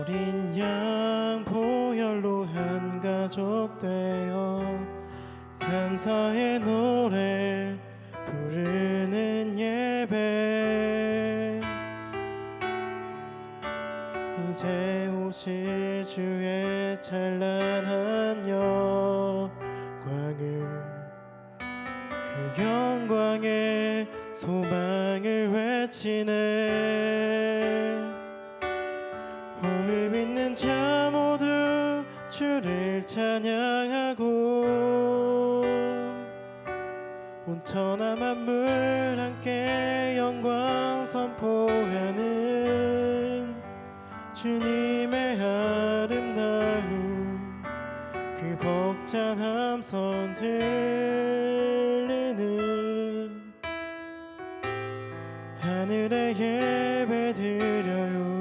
어린 양 보혈로 한 가족 되어 감사의 노래 부르는 예배. 이제 오실 주의 찬란한 영광을, 그 영광의 소망을 외치네. 호흡 있는 자 모두 주를 찬양하고 온 천하 만물 함께 영광 선포하는 주님의 아름다움, 그 벅찬 함성 들리는 하늘의 예배 드려요.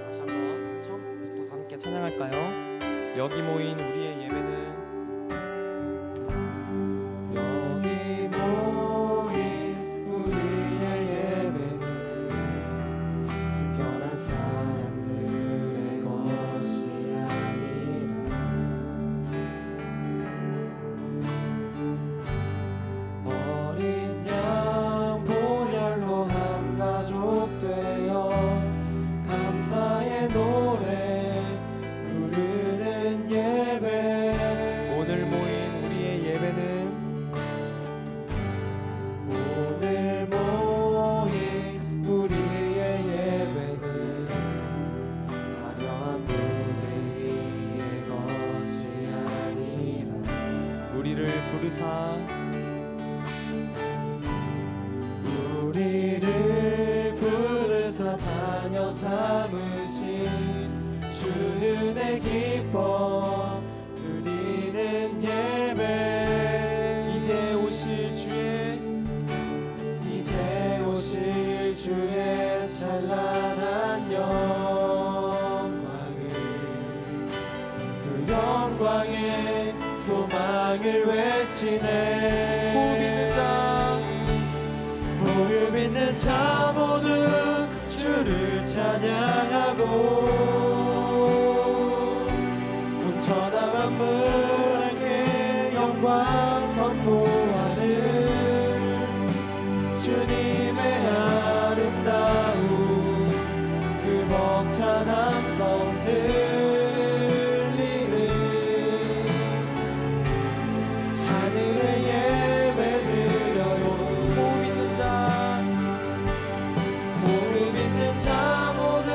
다시 한번 처음부터 함께 찬양할까요? 여기 모인 우리의 예배는, 여기 모인 우리의 예배는 특별한 사람들의 것이 아니라 어린 양 보혈로 한 가족 되어 감사의 노래 부르는 예배. 오늘 모인 우리의 예배는, 오늘 모인 우리의 예배는 화려한 무대 위의 것이 아니라 우리를 부르사 우리를 부르사 자녀 삼으신 주 은혜 기뻐 드리는 예배. 이제 오실 주의 찬란한 영광을, 그 영광의 소망을 외치네. 호흡 있는 자 모두 주를 찬양하고 온 천하 만물 함께 영광 선포하는 주님의 아름다움, 그 벅찬 함성 들리는 하늘의 예배 드려요. 호흡 있는 자 모두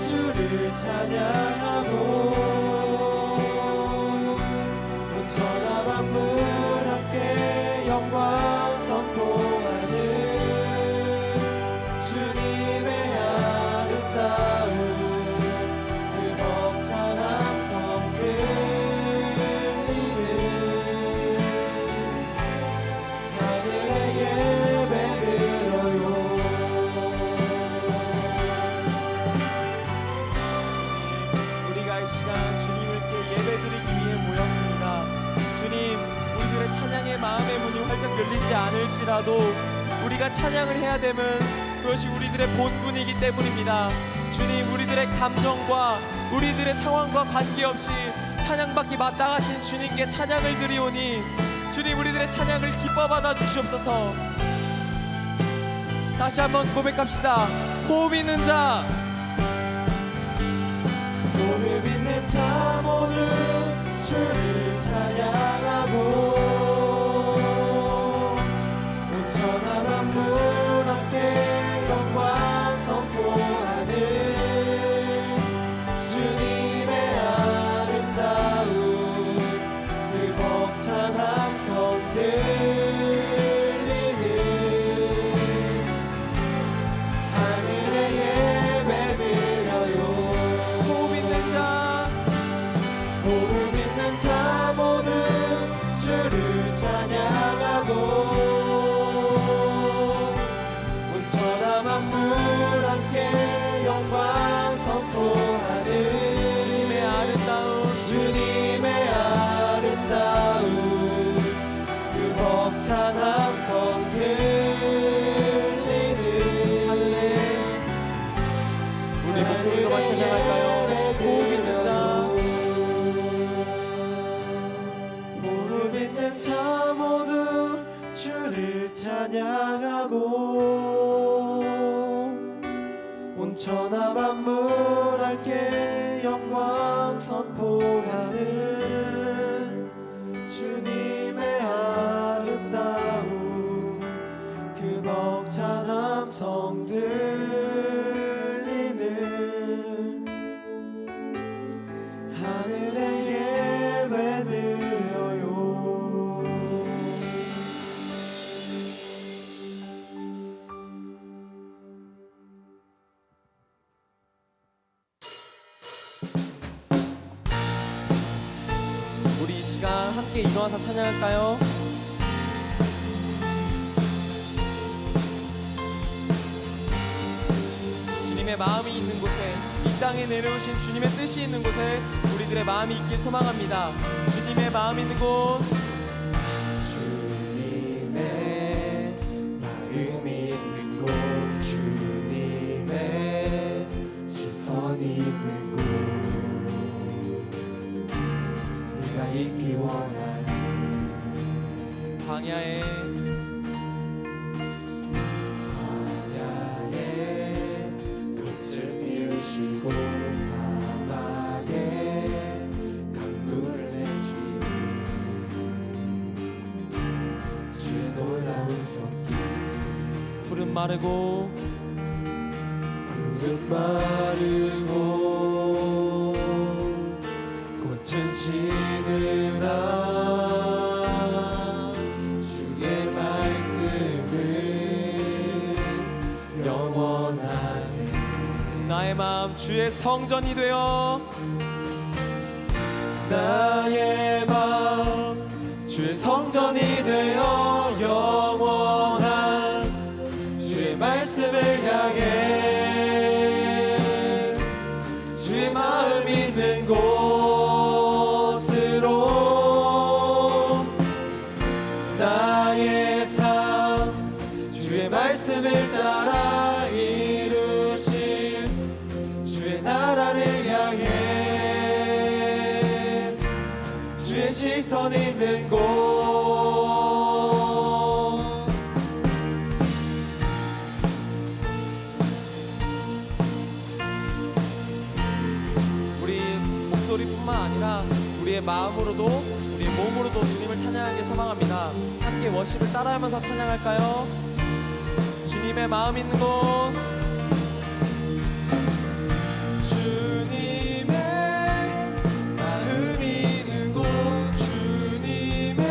주를 찬양하고 온 천하 만물 함께 영광 선포하는 주님의 아름다움, 그 벅찬 함성 들리는 하늘의 예배 드려요. 우리가 이 시간 주님께 예배드리기 위해 모였습니다. 주님, 우리들의 찬양의 마음의 문이 활짝 열리지 않을지라도 우리가 찬양을 해야 되면 그것이 우리들의 본분이기 때문입니다. 주님, 우리들의 감정과 우리들의 상황과 관계없이 찬양받기 마땅하신 주님께 찬양을 드리오니 주님, 우리들의 찬양을 기뻐 받아 주시옵소서. 다시 한번 고백합시다. 호흡 있는 자, 호흡 있는 자 모두 주를 찬양하고 온 천하 만물 함께 영광 선포하는 주님의 아름다움, 그 벅찬 함성 들리는 하늘의 예배 드려요. 호흡 있는 자, 호흡 있는 자 모두 주를 벅찬 함성 들리는 하늘에 우리 목소리로만 찬양할까요? 호흡 있는 자, 호흡 있는 자 모두 주를 찬양하고 온 천하 만물 함께 영광 선포하는 주님의 아름다움 그 벅찬 함성 들리는 하늘에 예배드려요. 우리 이 시간 함께 일어나서 찬양할까요? 주님의 마음이 있는 곳에, 이 땅에 내려오신 주님의 뜻이 있는 곳에 우리들의 마음이 있길 소망합니다. 주님의 마음 있는 곳, 주님의 마음이 있는 곳 주님의 시선이 있는 곳 네가 있기 원하는 광야에 꽃을 피우시고 사막에 강물을 내시는 주의 놀라운 손길 푸른 마르고 푸른 마르고 꽃은 시드나 주의 말씀은 영원하네 나의 마음 주의 성전이 되어, 나의 마음 주의 성전이 되어 영원한 주의 말씀을 향해 주의 마음 있는 곳으로 나의 삶 주의 말씀을 따라 이루신 주의 나라를 향해 주의 시선 있는 곳 우리 목소리뿐만 아니라 우리의 마음으로도 우리의 몸으로도 주님을 찬양하길 소망합니다. 함께 워십을 따라하면서 찬양할까요? 주님의 마음 있는 곳, 주님의 마음이 있는 곳 주님의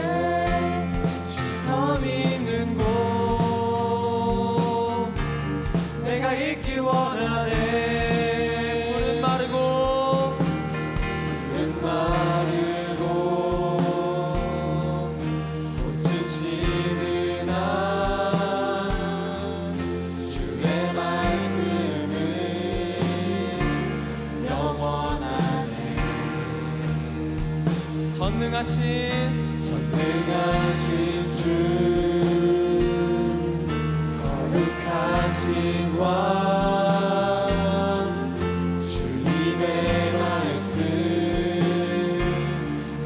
시선이 있는 곳 내가 있기 원하네 푸른 마르고 푸른 마르고 꽃은 시드나 주의 말씀은 영원하네 전능하신 전능하신 주 거룩하신 왕 주님의 말씀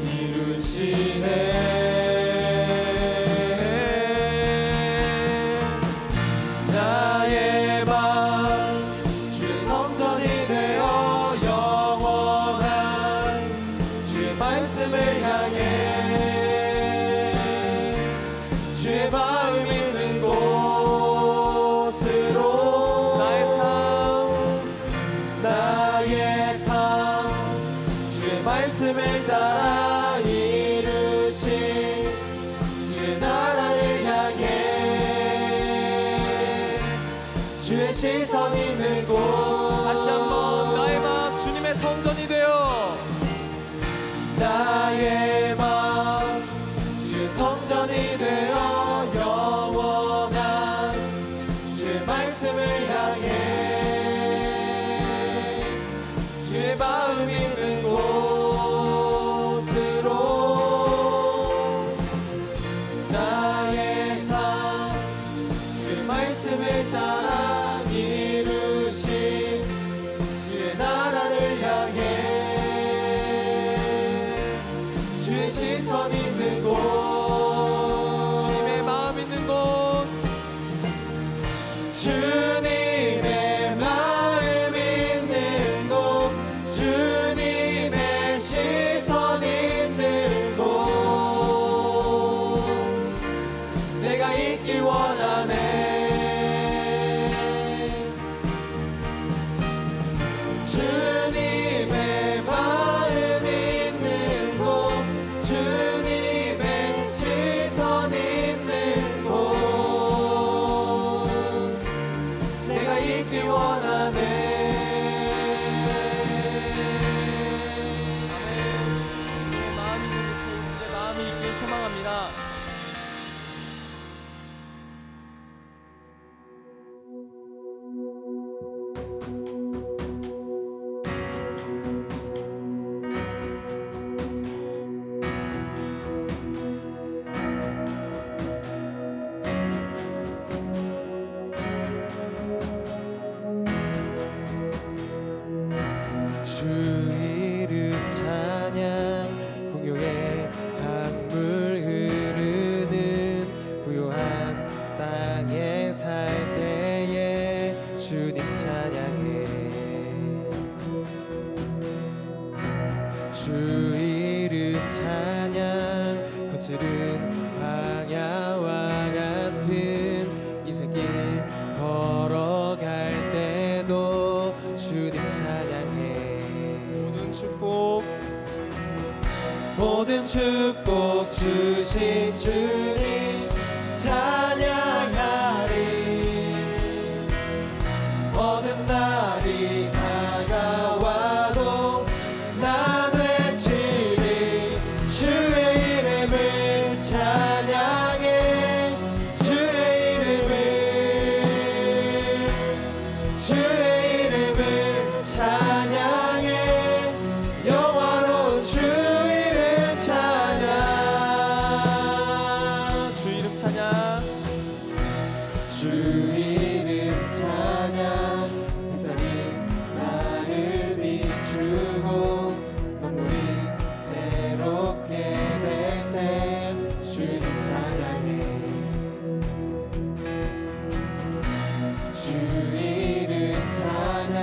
이루시네 나의 맘 주의 성전이 되어 영원한 주의 말씀을 향해 주의 마음 있는 곳으로 나의 삶 주의 말씀을 따라 이루신 주의 나라를 향해 주의 시선 있는 곳 다시 한번 나의 마음 주님의 성전이 되어 나의 마음 주의 성전이 되어 영원한 주의 말씀을 향해 주의 마음 있는 곳으로 나의 있기 원하네. 주님의 마음 있는 곳, 주님의 시선 있는 곳, 내가 있기 원하네. 마음이 있길 소망합니다. 주 이름 찬양, 풍요의 강물 흐르는 부요한 땅에 살 때에 주님 찬양해. 주 이름 찬양, 거칠은 광야와 같은 인생길 걸어갈 때도 주님 찬양해. 모든 축복 주신 주님 찬양하리. 모든 날이 다가와도 난 외치리. 주의 이름을 찬양해. 주의 이름을, 주의 이름을 찬양해. 영화로운 주 이름 찬양. 주 이름 찬양. 주 이름 찬양. 햇살이 나를 비추고 만물이 새롭게 될 때 주 이름 찬양해. 주 이름 찬양.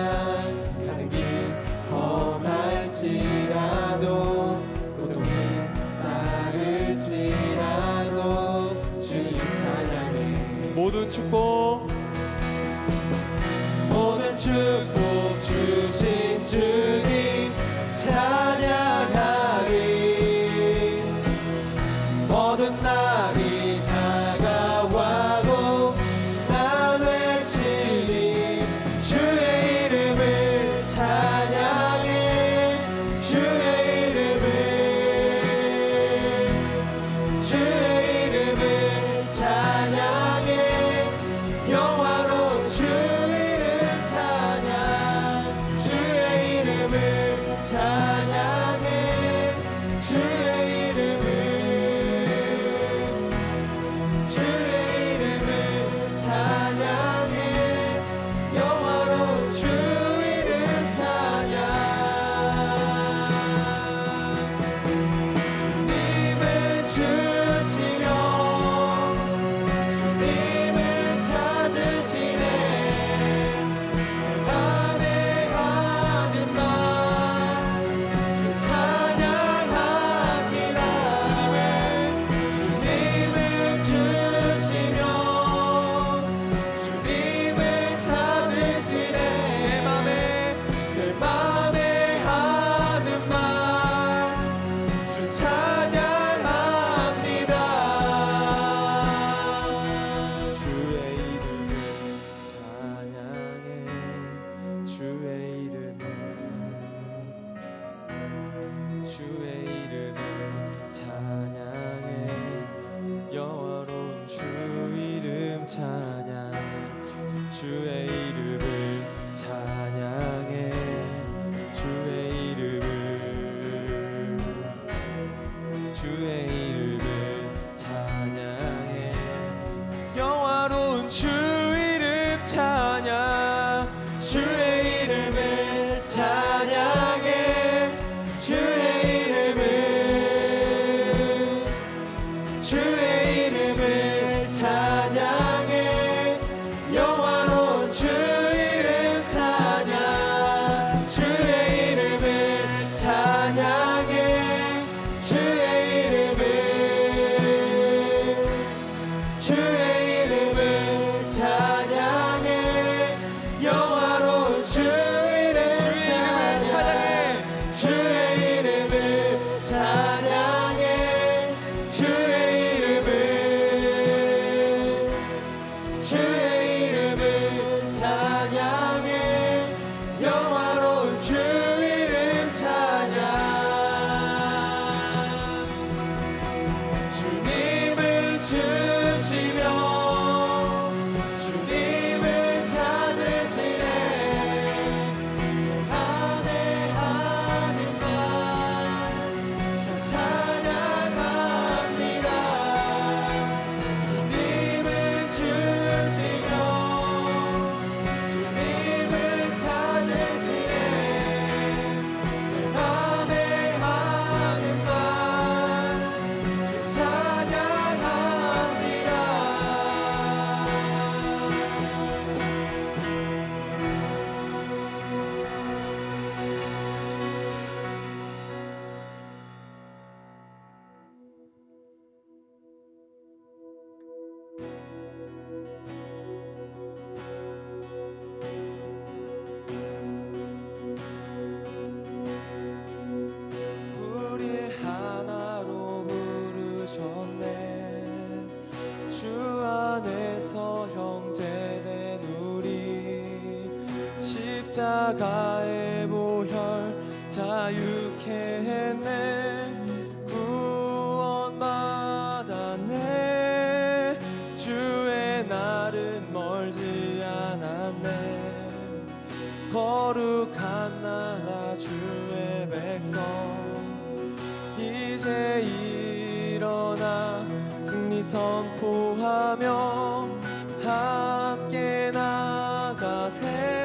가는 길 험할지라도 고통이 따를지라도 주님 찬양해. 모든 축복, 모든 축복 주신 주님 찬양하리. 모든 날이 다가와도 난 외치리. 주의 이름을 찬양해. 주의 이름을, 주의 이름을 찬양해. 영화로운 주 이름 찬양. 주의 이름을 찬양해. 주의 이름을, 주의 이름을 찬양해. 영화로운 주 이름 찬양. 주님을 주시며 주님을 찾으시네. 맘에 하는 말 주 찬양합니다. 주님을 주시며 주님을 찾으시네. 내 맘에 하는 말 주 찬양합니다. 주의 이름을 찬양해. 주의 이름을, 주의 이름을 찬양해. 영화로운 주 이름 찬양. 주의 이름을 찬양해. 주의 이름을, 주의 이름을 찬양해. 영화로운 주 이름 찬양. 주의 이름을 찬양해. 주의 이름을, 주의 이름을 찬양해. 영화로운 주 이름 찬양. 주의 이름을 찬양해. 주의 이름을, 주의 십자가의 보혈 자유케 했네. 구원받았네. 주의 날은 멀지 않았네. 거룩한 나라 주의 백성 이제 일어나 승리 선포하며 함께 나가세.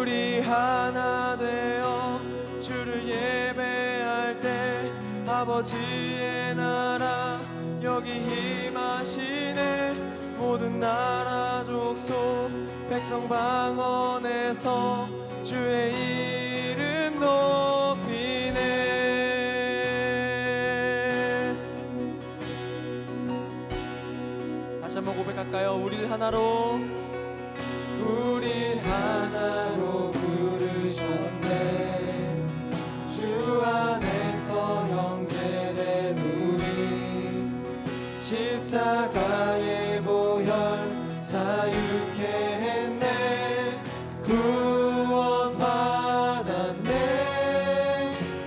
우리 하나 되어 주를 예배할 때 아버지의 나라 여기 임하시네. 모든 나라 족속 백성 방언에서 주의 이름 높이네. 다시 한번 고백할까요? 우릴 하나로, 우릴 하나로 부르셨네. 주 안에서 형제된 우리 십자가의 보혈 자유케 했네. 구원받았네.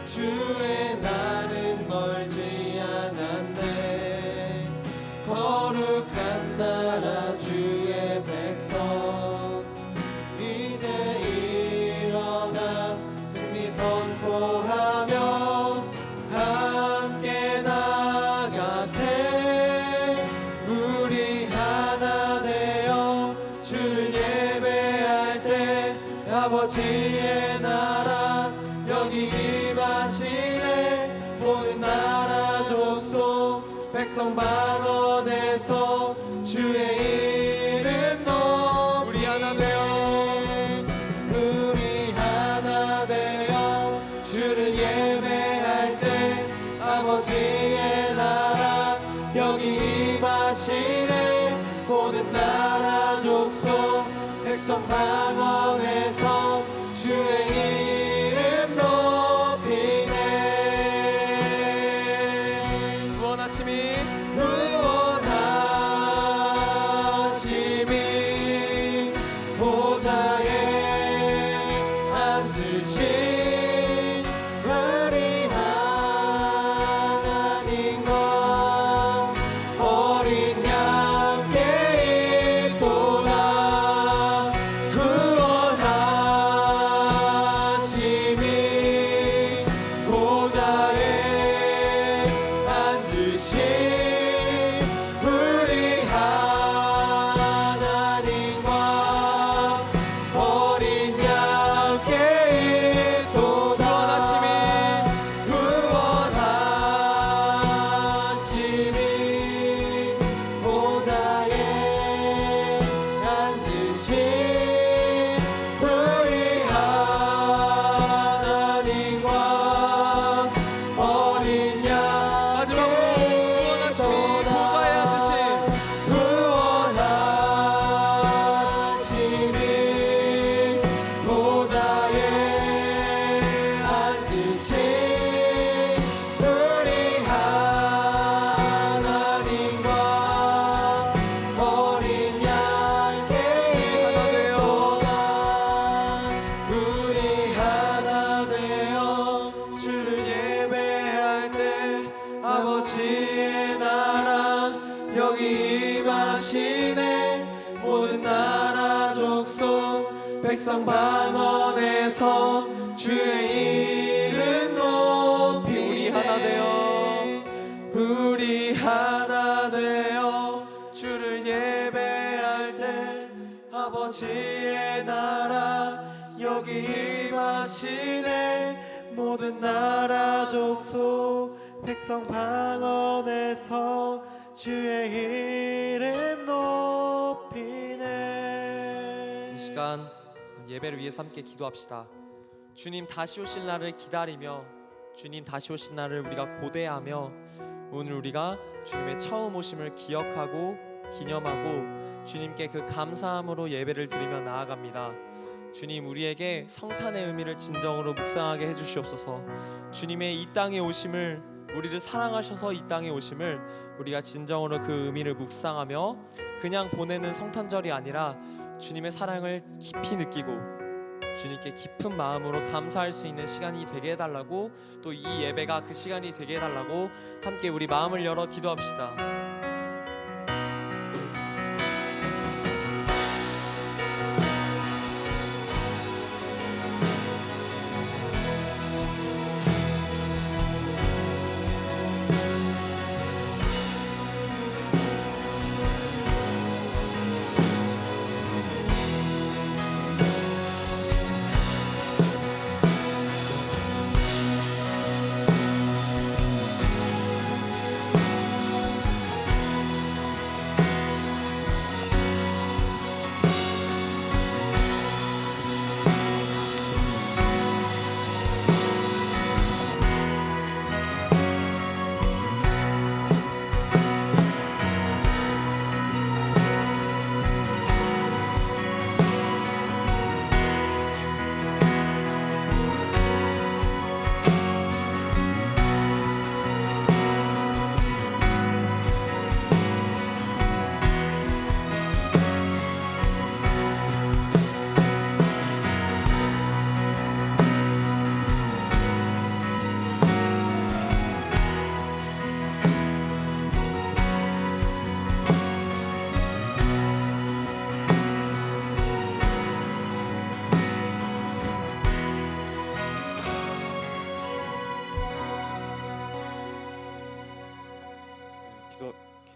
주의 날은 멀지 않았네. 거룩한 나라 주의 백성 이제 일어나 승리 선포하며 함께 나가세. 우리 하나 되어 주를 예배할 때 아버지의 나라 여기 임하시네. 모든 나라 족속 백성 방언에서 주의 이름 높이. 우리 하나 되어, 우리 하나 되어 주를 예배할 때 아버지의 나라 여기 임하시네. 모든 나라 족속 백성 방언에서 주의 이름 높이네. 구원하심이 구원하심이 보좌에 앉으신 우리 하나님과 어린 양께 있도다. 구원하심이 보좌에 앉으신 우리 하나님과 어린 양께 있도다. 구원하심이 보좌에 앉으신 우리 하나님과 어린 양. 마지막으로 구원하심이 보좌에 앉으신, 구원하심이 보좌에 앉으신 우리 하나님과 어린 양께 있도다. 우리 하나 되어 주를 예배할 때 아버지의 나라 여기 임하시네. 모든 나라 족속 백성 방언에서 주의 이름 높이네. 우리 하나 되어, 우리 하나 되어 주를 예배할 때 아버지의 나라 여기 임하시네. 모든 나라 족속 백성 방언에서 주의 이름 높이네. 이 시간 예배를 위해서 함께 기도합시다. 주님 다시 오실 날을 기다리며, 주님 다시 오실 날을 우리가 고대하며, 오늘 우리가 주님의 처음 오심을 기억하고 기념하고 주님께 그 감사함으로 예배를 드리며 나아갑니다. 주님, 우리에게 성탄의 의미를 진정으로 묵상하게 해주시옵소서. 주님의 이 땅에 오심을, 우리를 사랑하셔서 이 땅에 오심을 우리가 진정으로 그 의미를 묵상하며 그냥 보내는 성탄절이 아니라 주님의 사랑을 깊이 느끼고 주님께 깊은 마음으로 감사할 수 있는 시간이 되게 해달라고, 또 이 예배가 그 시간이 되게 해달라고 함께 우리 마음을 열어 기도합시다.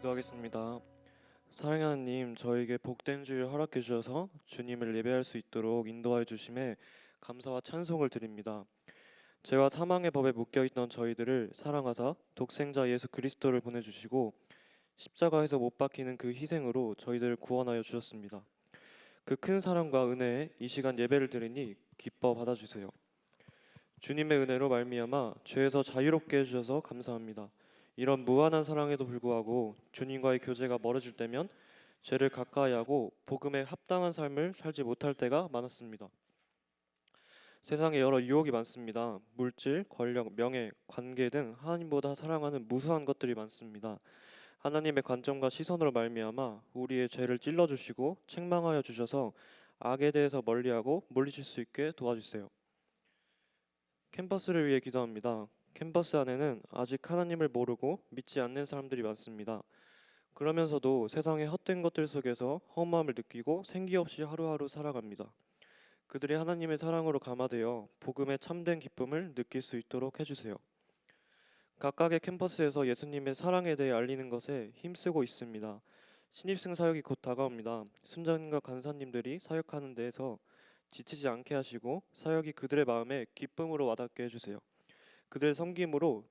기도하겠습니다. 사랑하는 하나님, 저에게 복된 주일 허락해 주셔서 주님을 예배할 수 있도록 인도하여 주심에 감사와 찬송을 드립니다. 죄와 사망의 법에 묶여 있던 저희들을 사랑하사 독생자 예수 그리스도를 보내주시고 십자가에서 못 박히는 그 희생으로 저희들을 구원하여 주셨습니다. 그 큰 사랑과 은혜에 이 시간 예배를 드리니 기뻐 받아주세요. 주님의 은혜로 말미암아 죄에서 자유롭게 해주셔서 감사합니다. 이런 무한한 사랑에도 불구하고 주님과의 교제가 멀어질 때면 죄를 가까이하고 복음에 합당한 삶을 살지 못할 때가 많았습니다. 세상에 여러 유혹이 많습니다. 물질, 권력, 명예, 관계 등 하나님보다 사랑하는 무수한 것들이 많습니다. 하나님의 관점과 시선으로 말미암아 우리의 죄를 찔러주시고 책망하여 주셔서 악에 대해서 멀리하고 물리칠 수 있게 도와주세요. 캠퍼스를 위해 기도합니다. 캠퍼스 안에는 아직 하나님을 모르고 믿지 않는 사람들이 많습니다. 그러면서도 세상의 헛된 것들 속에서 허무함을 느끼고 생기 없이 하루하루 살아갑니다. 그들이 하나님의 사랑으로 감화되어 복음의 참된 기쁨을 느낄 수 있도록 해주세요. 각각의 캠퍼스에서 예수님의 사랑에 대해 알리는 것에 힘쓰고 있습니다. 신입생 사역이 곧 다가옵니다. 순장님과 간사님들이 사역하는 데에서 지치지 않게 하시고 사역이 그들의 마음에 기쁨으로 와닿게 해주세요. 그들의 섬김으로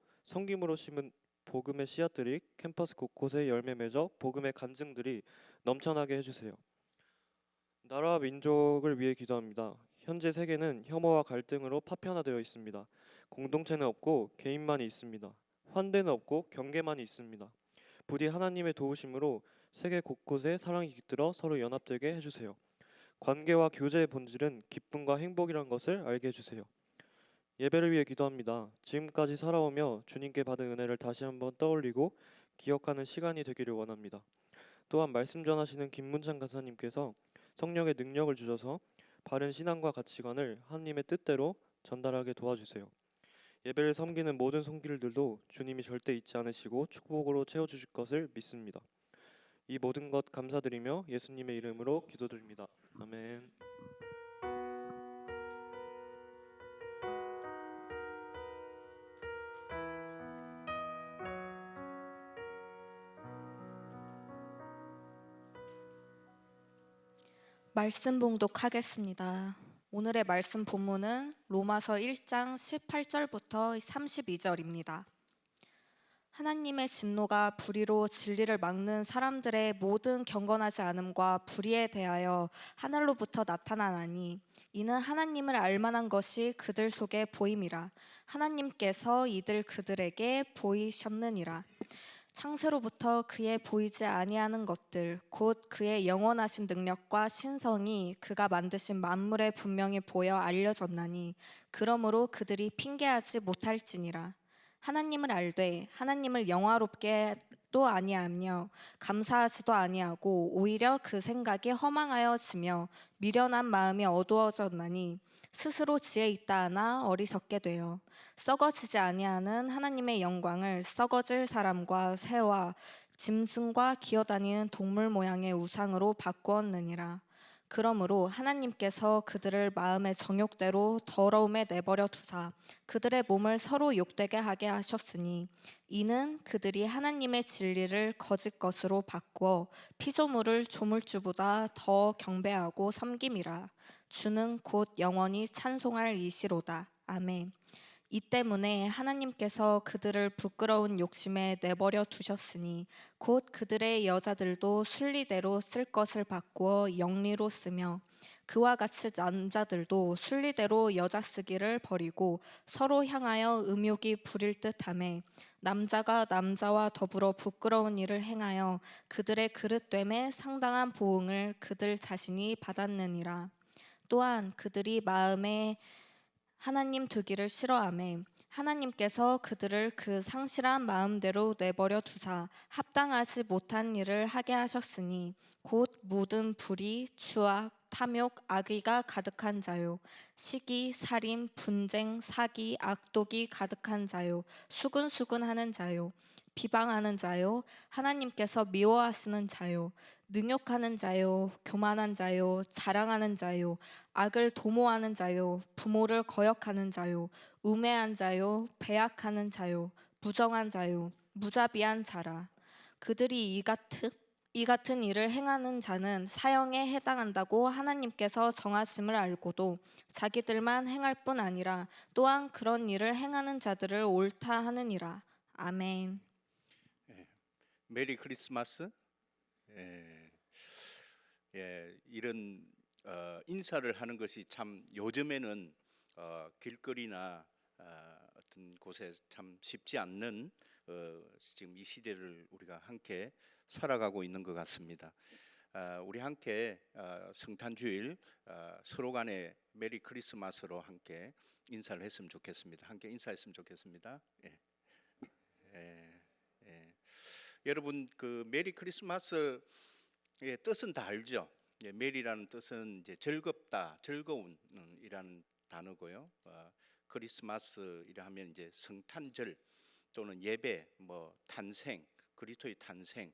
심은 복음의 씨앗들이 캠퍼스 곳곳에 열매 맺어 복음의 간증들이 넘쳐나게 해주세요. 나라와 민족을 위해 기도합니다. 현재 세계는 혐오와 갈등으로 파편화되어 있습니다. 공동체는 없고 개인만이 있습니다. 환대는 없고 경계만이 있습니다. 부디 하나님의 도우심으로 세계 곳곳에 사랑이 깃들어 서로 연합되게 해주세요. 관계와 교제의 본질은 기쁨과 행복이란 것을 알게 해주세요. 예배를 위해 기도합니다. 지금까지 살아오며 주님께 받은 은혜를 다시 한번 떠올리고 기억하는 시간이 되기를 원합니다. 또한 말씀 전하시는 김문찬 간사님께서 성령의 능력을 주셔서 바른 신앙과 가치관을 하나님의 뜻대로 전달하게 도와주세요. 예배를 섬기는 모든 손길들도 주님이 절대 잊지 않으시고 축복으로 채워주실 것을 믿습니다. 이 모든 것 감사드리며 예수님의 이름으로 기도드립니다. 아멘. 말씀 봉독하겠습니다. 오늘의 말씀 본문은 로마서 1장 18절부터 32절입니다. 하나님의 진노가 불의로 진리를 막는 사람들의 모든 경건하지 않음과 불의에 대하여 하늘로부터 나타나나니 이는 하나님을 알만한 것이 그들 속에 보임이라. 하나님께서 이들 그들에게 보이셨느니라. 창세로부터 그의 보이지 아니하는 것들 곧 그의 영원하신 능력과 신성이 그가 만드신 만물에 분명히 보여 알려졌나니 그러므로 그들이 핑계하지 못할지니라. 하나님을 알되 하나님을 영화롭게도 아니하며 감사하지도 아니하고 오히려 그 생각이 허망하여지며 미련한 마음이 어두워졌나니 스스로 지혜 있다 하나 어리석게 되어 썩어지지 아니하는 하나님의 영광을 썩어질 사람과 새와 짐승과 기어다니는 동물 모양의 우상으로 바꾸었느니라. 그러므로 하나님께서 그들을 마음의 정욕대로 더러움에 내버려 두사 그들의 몸을 서로 욕되게 하게 하셨으니 이는 그들이 하나님의 진리를 거짓 것으로 바꾸어 피조물을 조물주보다 더 경배하고 섬김이라. 주는 곧 영원히 찬송할 이시로다. 아멘. 이 때문에 하나님께서 그들을 부끄러운 욕심에 내버려 두셨으니 곧 그들의 여자들도 순리대로 쓸 것을 바꾸어 영리로 쓰며 그와 같이 남자들도 순리대로 여자 쓰기를 버리고 서로 향하여 음욕이 부릴 듯하매 남자가 남자와 더불어 부끄러운 일을 행하여 그들의 그릇됨에 상당한 보응을 그들 자신이 받았느니라. 또한 그들이 마음에 하나님 두기를 싫어하매 하나님께서 그들을 그 상실한 마음대로 내버려 두사 합당하지 못한 일을 하게 하셨으니 곧 모든 불의, 추악, 탐욕, 악의가 가득한 자요 시기, 살인, 분쟁, 사기, 악독이 가득한 자요 수근수근하는 자요 비방하는 자요 하나님께서 미워하시는 자요 능욕하는 자요 교만한 자요 자랑하는 자요 악을 도모하는 자요 부모를 거역하는 자요 우매한 자요 배약하는 자요 무정한 자요 무자비한 자라. 그들이 이 같은 일을 행하는 자는 사형에 해당한다고 하나님께서 정하심을 알고도 자기들만 행할 뿐 아니라 또한 그런 일을 행하는 자들을 옳다 하느니라. 아멘. 메리 크리스마스. 이런 인사를 하는 것이 참 요즘에는 길거리나 어떤 곳에 참 쉽지 않는 지금 이 시대를 우리가 함께 살아가고 있는 것 같습니다. 우리 함께 성탄주일 서로 간에 메리 크리스마스로 함께 인사를 했으면 좋겠습니다. 함께 인사했으면 좋겠습니다. 여러분 그 메리 크리스마스의 뜻은 다 알죠? 메리라는 뜻은 이제 즐겁다, 즐거운이라는 단어고요. 크리스마스이라 하면 이제 성탄절 또는 예배, 뭐 탄생, 그리스도의 탄생.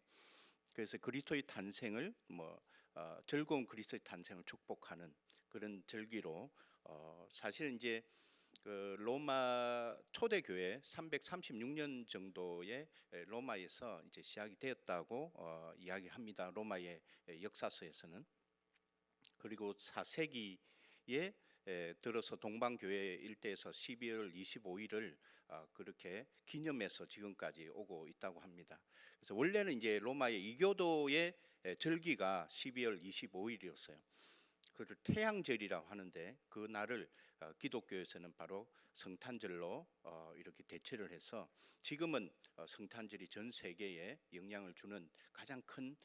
그래서 그리스도의 탄생을 즐거운 그리스도의 탄생을 축복하는 그런 절기로 사실은 이제 그 로마 초대교회 336년 정도의 로마에서 이제 시작이 되었다고 이야기합니다. 로마의 역사서에서는. 그리고 4세기에 들어서 동방교회 일대에서 12월 25일을 그렇게 기념해서 지금까지 오고 있다고 합니다. 그래서 원래는 이제 로마의 이교도의 절기가 12월 25일이었어요. 그를 태양절이라고 하는데 그 날을 기독교에서는 바로 성탄절로 이렇게 대체를 해서 지금은 성탄절이 전 세계에 영향을 주는 가장 큰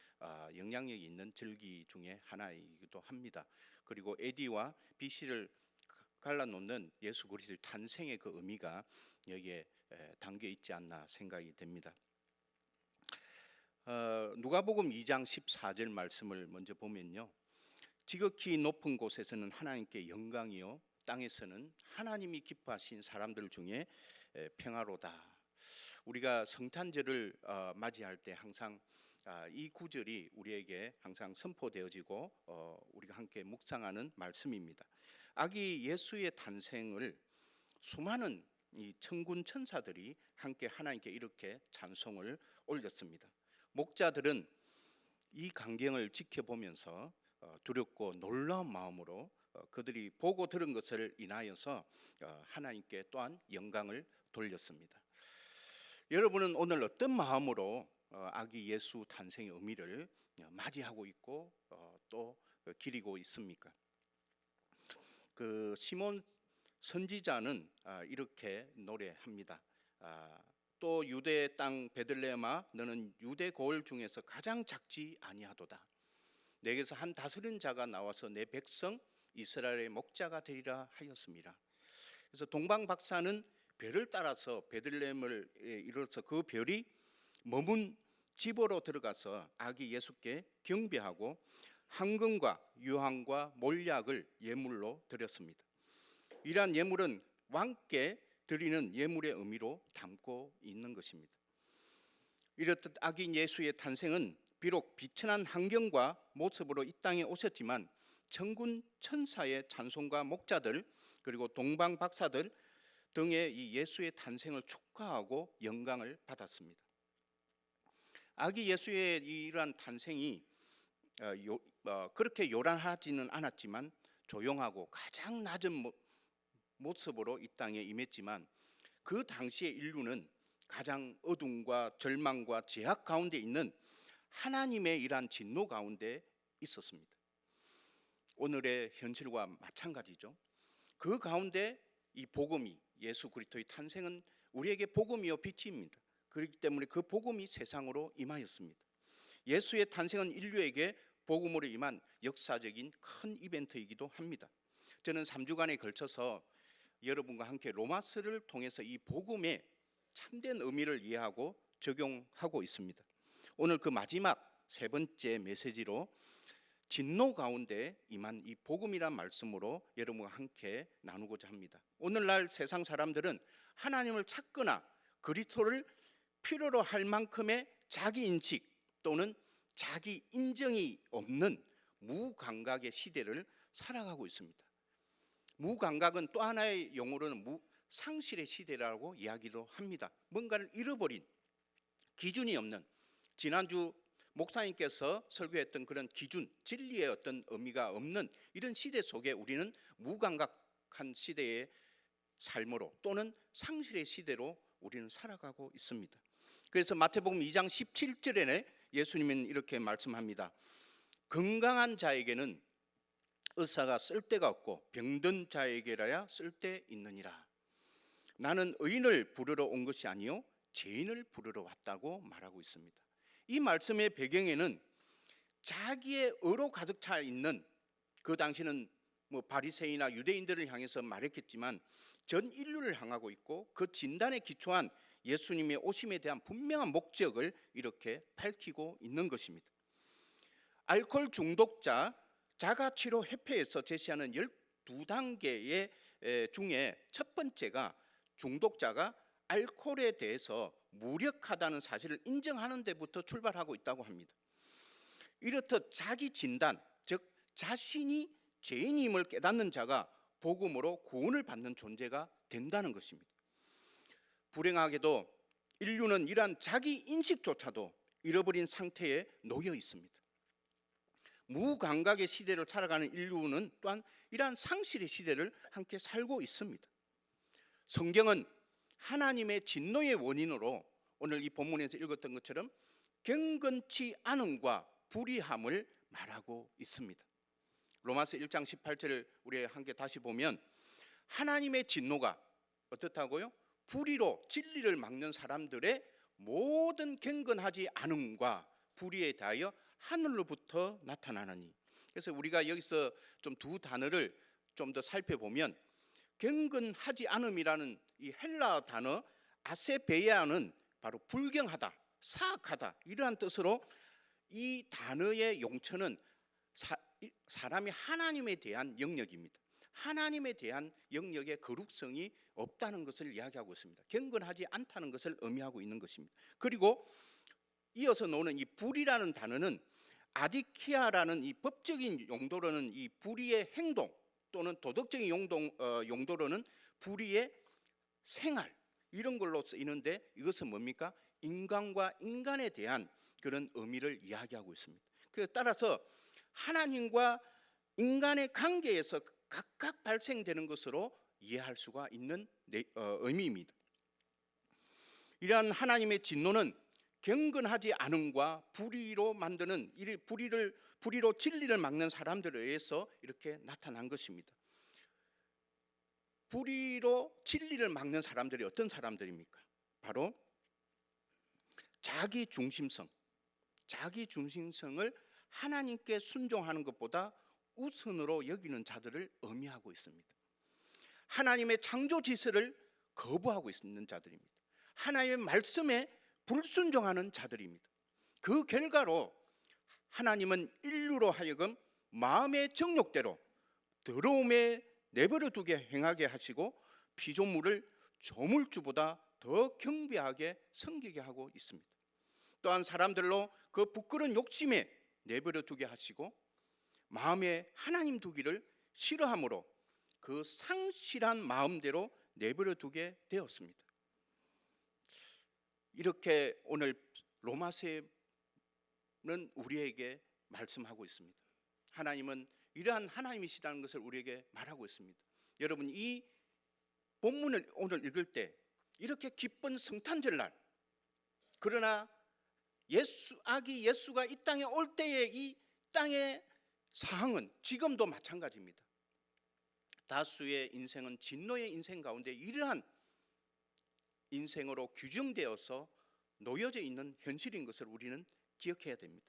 영향력이 있는 절기 중에 하나이기도 합니다. 그리고 AD와 BC를 갈라놓는 예수 그리스도의 탄생의 그 의미가 여기에 담겨 있지 않나 생각이 됩니다. 누가복음 2장 14절 말씀을 먼저 보면요. 지극히 높은 곳에서는 하나님께 영광이요 땅에서는 하나님이 기뻐하신 사람들 중에 평화로다. 우리가 성탄절을 맞이할 때 항상 이 구절이 우리에게 항상 선포되어지고 우리가 함께 묵상하는 말씀입니다. 아기 예수의 탄생을 수많은 이 천군 천사들이 함께 하나님께 이렇게 찬송을 올렸습니다. 목자들은 이 광경을 지켜보면서 두렵고 놀라운 마음으로 그들이 보고 들은 것을 인하여서 하나님께 또한 영광을 돌렸습니다. 여러분은 오늘 어떤 마음으로 아기 예수 탄생의 의미를 맞이하고 있고 또 기리고 있습니까? 그 시몬 선지자는 이렇게 노래합니다. 또 유대 땅 베들레헴아 너는 유대 고을 중에서 가장 작지 아니하도다. 내게서 한 다스린 자가 나와서 내 백성 이스라엘의 목자가 되리라 하였습니다. 그래서 동방 박사는 별을 따라서 베들레헴을 이뤄서 그 별이 머문 집으로 들어가서 아기 예수께 경배하고 황금과 유황과 몰약을 예물로 드렸습니다. 이러한 예물은 왕께 드리는 예물의 의미로 담고 있는 것입니다. 이렇듯 아기 예수의 탄생은 비록 비천한 환경과 모습으로 이 땅에 오셨지만 천군 천사의 찬송가 목자들 그리고 동방 박사들 등의 이 예수의 탄생을 축하하고 영광을 받았습니다. 아기 예수의 이러한 탄생이 그렇게 요란하지는 않았지만 조용하고 가장 낮은 모습으로 이 땅에 임했지만 그 당시의 인류는 가장 어둠과 절망과 제약 가운데 있는 하나님의 이러한 진노 가운데 있었습니다. 오늘의 현실과 마찬가지죠. 그 가운데 이 복음이 예수 그리스도의 탄생은 우리에게 복음이요 빛입니다. 그렇기 때문에 그 복음이 세상으로 임하였습니다. 예수의 탄생은 인류에게 복음으로 임한 역사적인 큰 이벤트이기도 합니다. 저는 3주간에 걸쳐서 여러분과 함께 로마서를 통해서 이 복음의 참된 의미를 이해하고 적용하고 있습니다. 오늘 그 마지막 세 번째 메시지로 진노 가운데 임한 이 복음이란 말씀으로 여러분과 함께 나누고자 합니다. 오늘날 세상 사람들은 하나님을 찾거나 그리스도를 필요로 할 만큼의 자기 인식 또는 자기 인정이 없는 무감각의 시대를 살아가고 있습니다. 무감각은 또 하나의 용어로는 상실의 시대라고 이야기도 합니다. 뭔가를 잃어버린 기준이 없는, 지난주 목사님께서 설교했던 그런 기준, 진리의 어떤 의미가 없는 이런 시대 속에 우리는 무감각한 시대의 삶으로 또는 상실의 시대로 우리는 살아가고 있습니다. 그래서 마태복음 2장 17절에 예수님은 이렇게 말씀합니다. 건강한 자에게는 의사가 쓸데가 없고 병든 자에게라야 쓸데 있느니라. 나는 의인을 부르러 온 것이 아니요 죄인을 부르러 왔다고 말하고 있습니다. 이 말씀의 배경에는 자기의 의로 가득 차 있는, 그 당시는 바리새인이나 유대인들을 향해서 말했겠지만 전 인류를 향하고 있고 그 진단에 기초한 예수님의 오심에 대한 분명한 목적을 이렇게 밝히고 있는 것입니다. 알코올 중독자 자가치료 협회에서 제시하는 12단계의 중에 첫 번째가 중독자가 알코올에 대해서 무력하다는 사실을 인정하는 데부터 출발하고 있다고 합니다. 이렇듯 자기 진단, 즉 자신이 죄인임을 깨닫는 자가 복음으로 구원을 받는 존재가 된다는 것입니다. 불행하게도 인류는 이러한 자기 인식조차도 잃어버린 상태에 놓여 있습니다. 무감각의 시대를 살아가는 인류는 또한 이러한 상실의 시대를 함께 살고 있습니다. 성경은 하나님의 진노의 원인으로 오늘 이 본문에서 읽었던 것처럼 경건치 않음과 불의함을 말하고 있습니다. 로마서 1장 18절을 우리 함께 다시 보면 하나님의 진노가 어떻다고요? 불의로 진리를 막는 사람들의 모든 경건하지 않음과 불의에 대하여 하늘로부터 나타나느니. 그래서 우리가 여기서 좀 두 단어를 좀 더 살펴보면 경건하지 않음이라는 이 헬라 단어 아세베야는 바로 불경하다, 사악하다 이러한 뜻으로 이 단어의 용처는 사람이 하나님에 대한 영역입니다. 하나님에 대한 영역의 거룩성이 없다는 것을 이야기하고 있습니다. 경건하지 않다는 것을 의미하고 있는 것입니다. 그리고 이어서 나오는 이 불이라는 단어는 아디키아라는 이 법적인 용도로는 이 불의의 행동 또는 도덕적인 용도로는 불의의 생활 이런 걸로 쓰이는데 이것은 뭡니까? 인간과 인간에 대한 그런 의미를 이야기하고 있습니다. 그래서 따라서 하나님과 인간의 관계에서 각각 발생되는 것으로 이해할 수가 있는 의미입니다. 이러한 하나님의 진노는 경건하지 않음과 불의로 만드는 불의로 진리를 막는 사람들에 의해서 이렇게 나타난 것입니다. 불의로 진리를 막는 사람들이 어떤 사람들입니까? 바로 자기 중심성을 하나님께 순종하는 것보다 우선으로 여기는 자들을 의미하고 있습니다. 하나님의 창조 지시를 거부하고 있는 자들입니다. 하나님의 말씀에 불순종하는 자들입니다. 그 결과로 하나님은 인류로 하여금 마음의 정욕대로 더러움에 내버려 두게 행하게 하시고 피조물을 조물주보다 더 경배하게 섬기게 하고 있습니다. 또한 사람들로 그 부끄러운 욕심에 내버려 두게 하시고 마음에 하나님 두기를 싫어함으로 그 상실한 마음대로 내버려 두게 되었습니다. 이렇게 오늘 로마서는 우리에게 말씀하고 있습니다. 하나님은 이러한 하나님이시다는 것을 우리에게 말하고 있습니다. 여러분, 이 본문을 오늘 읽을 때 이렇게 기쁜 성탄절 날, 그러나 아기 예수가 이 땅에 올 때의 이 땅의 상황은 지금도 마찬가지입니다. 다수의 인생은 진노의 인생 가운데 이러한 인생으로 규정되어서 놓여져 있는 현실인 것을 우리는 기억해야 됩니다.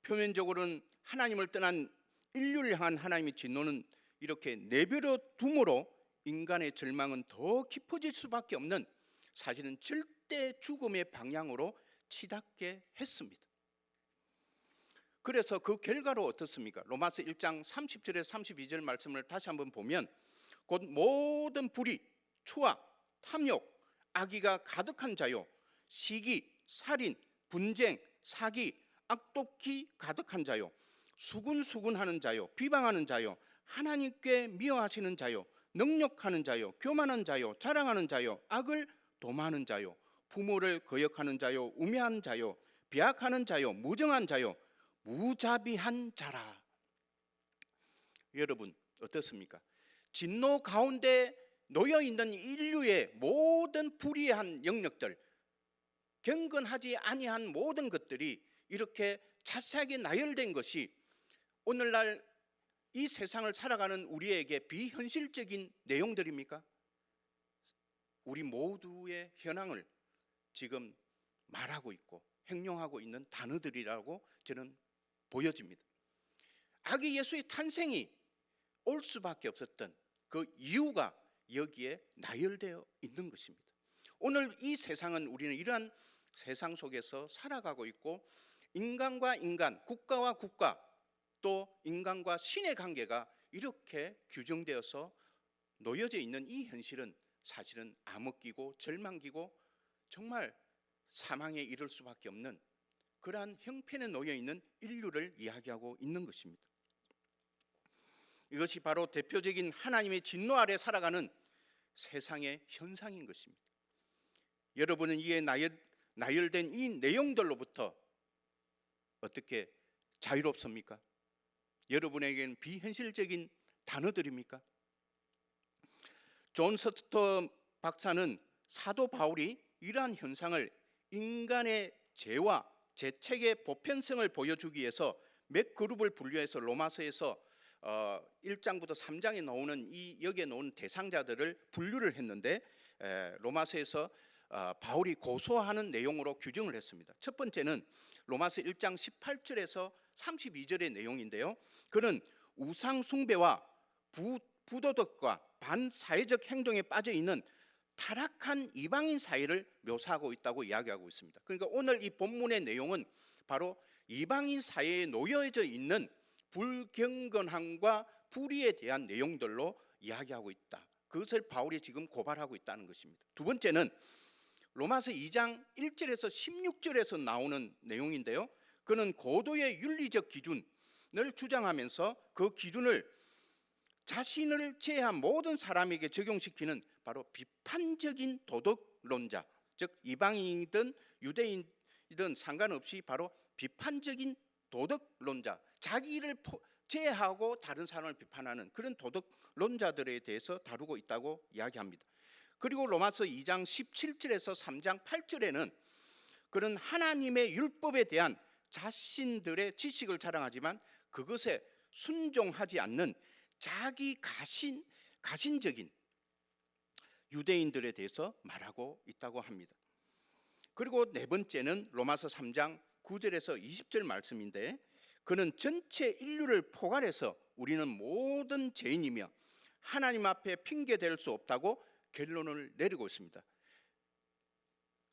표면적으로는 하나님을 떠난 인류를 향한 하나님의 진노는 이렇게 내버려 둠으로 인간의 절망은 더 깊어질 수밖에 없는, 사실은 절대 죽음의 방향으로 치닫게 했습니다. 그래서 그 결과로 어떻습니까? 로마서 1장 30절에서 32절 말씀을 다시 한번 보면, 곧 모든 불의, 추악, 탐욕, 악의가 가득한 자요, 시기, 살인, 분쟁, 사기, 악독히 가득한 자요, 수군수군하는 자요, 비방하는 자요, 하나님께 미워하시는 자요, 능욕하는 자요, 교만한 자요, 자랑하는 자요, 악을 도모하는 자요, 부모를 거역하는 자요, 우매한 자요, 비약하는 자요, 무정한 자요, 무자비한 자라. 여러분 어떻습니까? 진노 가운데 놓여 있는 인류의 모든 불의한 영역들, 경건하지 아니한 모든 것들이 이렇게 자세하게 나열된 것이 오늘날 이 세상을 살아가는 우리에게 비현실적인 내용들입니까? 우리 모두의 현황을 지금 말하고 있고 행용하고 있는 단어들이라고 저는 보여집니다. 아기 예수의 탄생이 올 수밖에 없었던 그 이유가 여기에 나열되어 있는 것입니다. 오늘 이 세상은, 우리는 이러한 세상 속에서 살아가고 있고, 인간과 인간, 국가와 국가, 또 인간과 신의 관계가 이렇게 규정되어서 놓여져 있는 이 현실은 사실은 암흑기고 절망기고 정말 사망에 이를 수밖에 없는 그러한 형편에 놓여 있는 인류를 이야기하고 있는 것입니다. 이것이 바로 대표적인 하나님의 진노 아래 살아가는 세상의 현상인 것입니다. 여러분은 이에 나열된 이 내용들로부터 어떻게 자유롭습니까? 여러분에게는 비현실적인 단어들입니까? 존 스토터 박사는 사도 바울이 이러한 현상을 인간의 죄와 죄책의 보편성을 보여주기 위해서 몇 그룹을 분류해서 로마서에서 1장부터 3장에 나오는 여기에 나오는 대상자들을 분류를 했는데, 로마서에서 바울이 고소하는 내용으로 규정을 했습니다. 첫 번째는 로마서 1장 18절에서 32절의 내용인데요, 그는 우상 숭배와 부도덕과 반사회적 행동에 빠져 있는 타락한 이방인 사회를 묘사하고 있다고 이야기하고 있습니다. 그러니까 오늘 이 본문의 내용은 바로 이방인 사회에 놓여져 있는 불경건함과 불의에 대한 내용들로 이야기하고 있다. 그것을 바울이 지금 고발하고 있다는 것입니다. 두 번째는 로마서 2장 1절에서 16절에서 나오는 내용인데요, 그는 고도의 윤리적 기준을 주장하면서 그 기준을 자신을 제외한 모든 사람에게 적용시키는 바로 비판적인 도덕론자, 즉 이방인이든 유대인이든 상관없이 바로 비판적인 도덕론자, 자기를 제외하고 다른 사람을 비판하는 그런 도덕론자들에 대해서 다루고 있다고 이야기합니다. 그리고 로마서 2장 17절에서 3장 8절에는 그는 하나님의 율법에 대한 자신들의 지식을 자랑하지만 그것에 순종하지 않는 자기 가신적인 유대인들에 대해서 말하고 있다고 합니다. 그리고 네 번째는 로마서 3장 9절에서 20절 말씀인데, 그는 전체 인류를 포괄해서 우리는 모든 죄인이며 하나님 앞에 핑계댈 수 없다고 결론을 내리고 있습니다.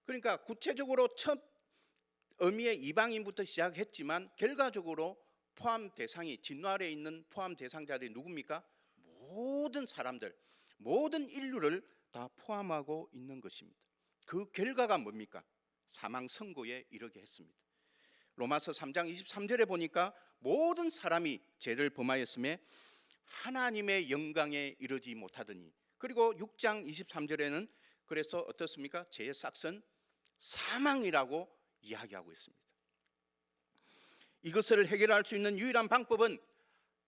그러니까 구체적으로 첫 의미의 이방인부터 시작했지만 결과적으로 포함 대상이, 진노 아래에 있는 포함 대상자들이 누굽니까? 모든 사람들, 모든 인류를 다 포함하고 있는 것입니다. 그 결과가 뭡니까? 사망 선고에 이르게 했습니다. 로마서 3장 23절에 보니까 모든 사람이 죄를 범하였음에 하나님의 영광에 이르지 못하더니, 그리고 6장 23절에는 그래서 어떻습니까? 죄의 싹은 사망이라고 이야기하고 있습니다. 이것을 해결할 수 있는 유일한 방법은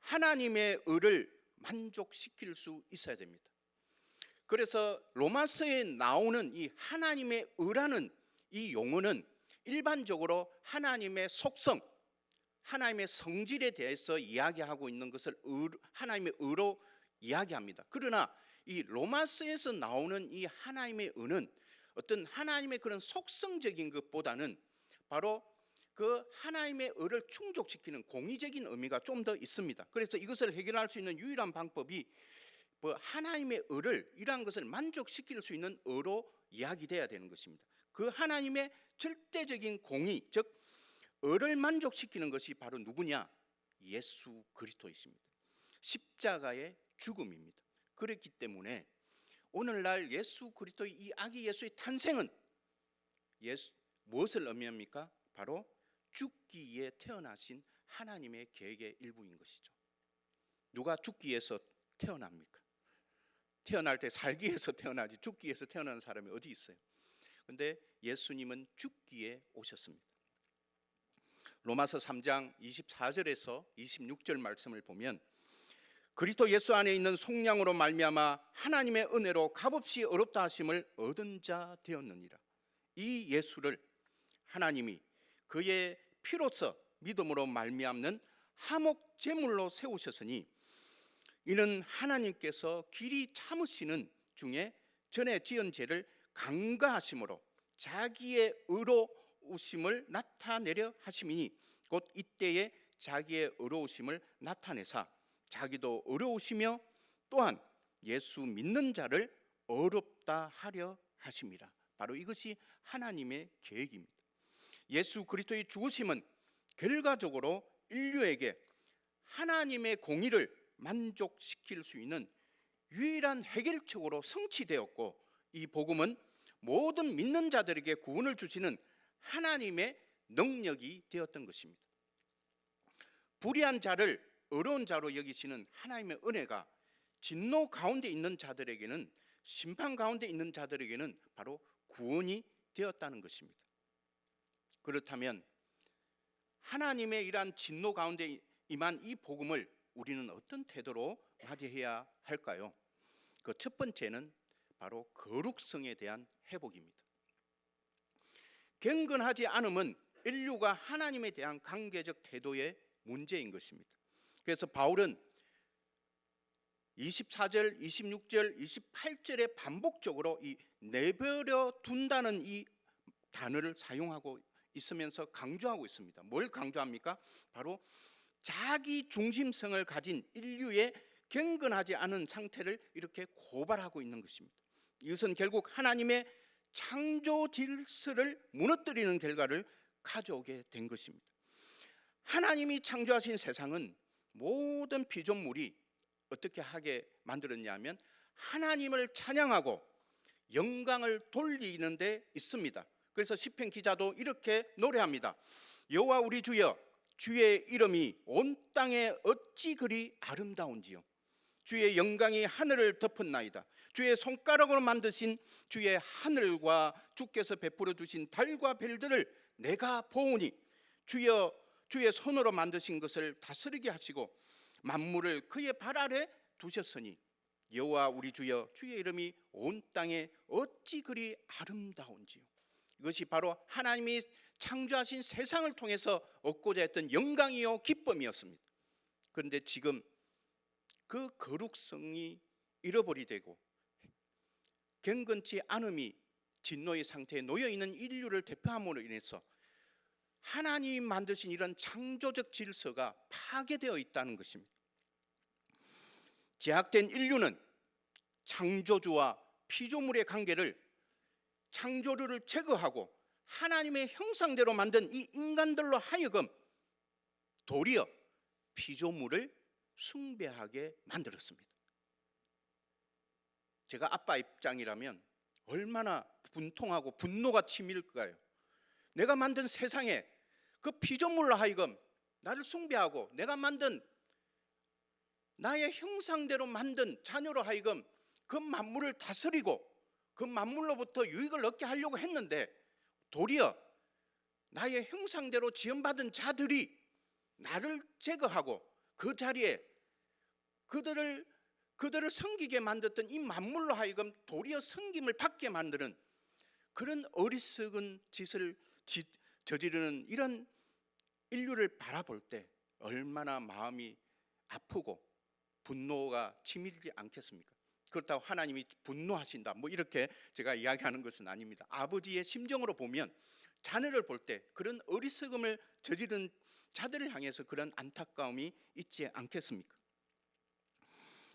하나님의 의를 만족시킬 수 있어야 됩니다. 그래서 로마서에 나오는 이 하나님의 의라는 이 용어는 일반적으로 하나님의 속성, 하나님의 성질에 대해서 이야기하고 있는 것을 하나님의 의로 이야기합니다. 그러나 이 로마서에서 나오는 이 하나님의 의는 어떤 하나님의 그런 속성적인 것보다는 바로 그 하나님의 의를 충족시키는 공의적인 의미가 좀 더 있습니다. 그래서 이것을 해결할 수 있는 유일한 방법이 하나님의 의를, 이러한 것을 만족시킬 수 있는 의로 이야기돼야 되는 것입니다. 그 하나님의 절대적인 공의, 즉 의를 만족시키는 것이 바로 누구냐? 예수 그리스도이십니다. 십자가의 죽음입니다. 그렇기 때문에 오늘날 예수 그리스도의 이 아기 예수의 탄생은 무엇을 의미합니까? 바로 죽기 위해 태어나신 하나님의 계획의 일부인 것이죠. 누가 죽기 위해서 태어납니까? 태어날 때 살기 위해서 태어나지 죽기 위해서 태어나는 사람이 어디 있어요? 그런데 예수님은 죽기 위해 오셨습니다. 로마서 3장 24절에서 26절 말씀을 보면 그리스도 예수 안에 있는 속량으로 말미암아 하나님의 은혜로 값없이 어렵다 하심을 얻은 자 되었느니라. 이 예수를 하나님이 그의 피로서 믿음으로 말미암는 화목 제물로 세우셨으니 이는 하나님께서 길이 참으시는 중에 전에 지은 죄를 간과하심으로 자기의 의로우심을 나타내려 하심이니 곧 이때에 자기의 의로우심을 나타내사 자기도 의로우시며 또한 예수 믿는 자를 의롭다 하려 하심이라. 바로 이것이 하나님의 계획입니다. 예수 그리스도의 죽으심은 결과적으로 인류에게 하나님의 공의를 만족시킬 수 있는 유일한 해결책으로 성취되었고, 이 복음은 모든 믿는 자들에게 구원을 주시는 하나님의 능력이 되었던 것입니다. 불의한 자를 의로운 자로 여기시는 하나님의 은혜가 진노 가운데 있는 자들에게는, 심판 가운데 있는 자들에게는 바로 구원이 되었다는 것입니다. 그렇다면 하나님의 이러한 진노 가운데 임한 이 복음을 우리는 어떤 태도로 맞이해야 할까요? 그 첫 번째는 바로 거룩성에 대한 회복입니다. 경건하지 않음은 인류가 하나님에 대한 관계적 태도의 문제인 것입니다. 그래서 바울은 24절, 26절, 28절에 반복적으로 이 내버려 둔다는 이 단어를 사용하고 있으면서 강조하고 있습니다. 뭘 강조합니까? 바로 자기 중심성을 가진 인류의 경건하지 않은 상태를 이렇게 고발하고 있는 것입니다. 이것은 결국 하나님의 창조 질서를 무너뜨리는 결과를 가져오게 된 것입니다. 하나님이 창조하신 세상은 모든 피조물이 어떻게 하게 만들었냐면 하나님을 찬양하고 영광을 돌리는 데 있습니다. 그래서 시편 기자도 이렇게 노래합니다. 여호와 우리 주여, 주의 이름이 온 땅에 어찌 그리 아름다운지요. 주의 영광이 하늘을 덮었나이다. 주의 손가락으로 만드신 주의 하늘과 주께서 베풀어 주신 달과 별들을 내가 보오니 주여, 주의 손으로 만드신 것을 다스리게 하시고 만물을 그의 발 아래 두셨으니 여호와 우리 주여, 주의 이름이 온 땅에 어찌 그리 아름다운지요. 이것이 바로 하나님이 창조하신 세상을 통해서 얻고자 했던 영광이요 기쁨이었습니다. 그런데 지금 그 거룩성이 잃어버리되고 경건치 않음이 진노의 상태에 놓여있는 인류를 대표함으로 인해서 하나님이 만드신 이런 창조적 질서가 파괴되어 있다는 것입니다. 제약된 인류는 창조주와 피조물의 관계를, 창조주를 제거하고 하나님의 형상대로 만든 이 인간들로 하여금 도리어 피조물을 숭배하게 만들었습니다. 제가 아빠 입장이라면 얼마나 분통하고 분노가 치밀까요? 내가 만든 세상에 그 피조물로 하여금 나를 숭배하고 내가 만든 나의 형상대로 만든 자녀로 하여금 그 만물을 다스리고 그 만물로부터 유익을 얻게 하려고 했는데 도리어 나의 형상대로 지음받은 자들이 나를 제거하고 그 자리에 그들을 섬기게 만들었던 이 만물로 하여금 도리어 섬김을 받게 만드는 그런 어리석은 짓을 저지르는 이런 인류를 바라볼 때 얼마나 마음이 아프고 분노가 치밀지 않겠습니까? 그렇다고 하나님이 분노하신다 뭐 이렇게 제가 이야기하는 것은 아닙니다. 아버지의 심정으로 보면 자녀를 볼 때 그런 어리석음을 저지른 자들을 향해서 그런 안타까움이 있지 않겠습니까?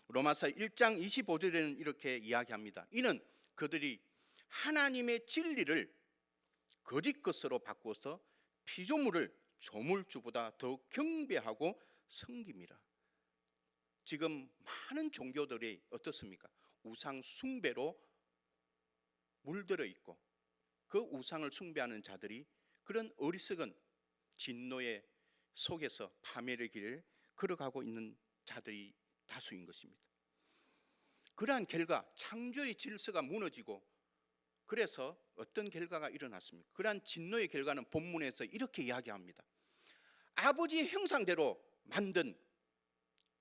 로마서 1장 25절에는 이렇게 이야기합니다. 이는 그들이 하나님의 진리를 거짓 것으로 바꾸어서 피조물을 조물주보다 더 경배하고 섬김이라. 지금 많은 종교들이 어떻습니까? 우상 숭배로 물들어 있고 그 우상을 숭배하는 자들이 그런 어리석은 진노의 속에서 파멸의 길을 걸어가고 있는 자들이 다수인 것입니다. 그러한 결과 창조의 질서가 무너지고 그래서 어떤 결과가 일어났습니까? 그러한 진노의 결과는 본문에서 이렇게 이야기합니다. 아버지의 형상대로 만든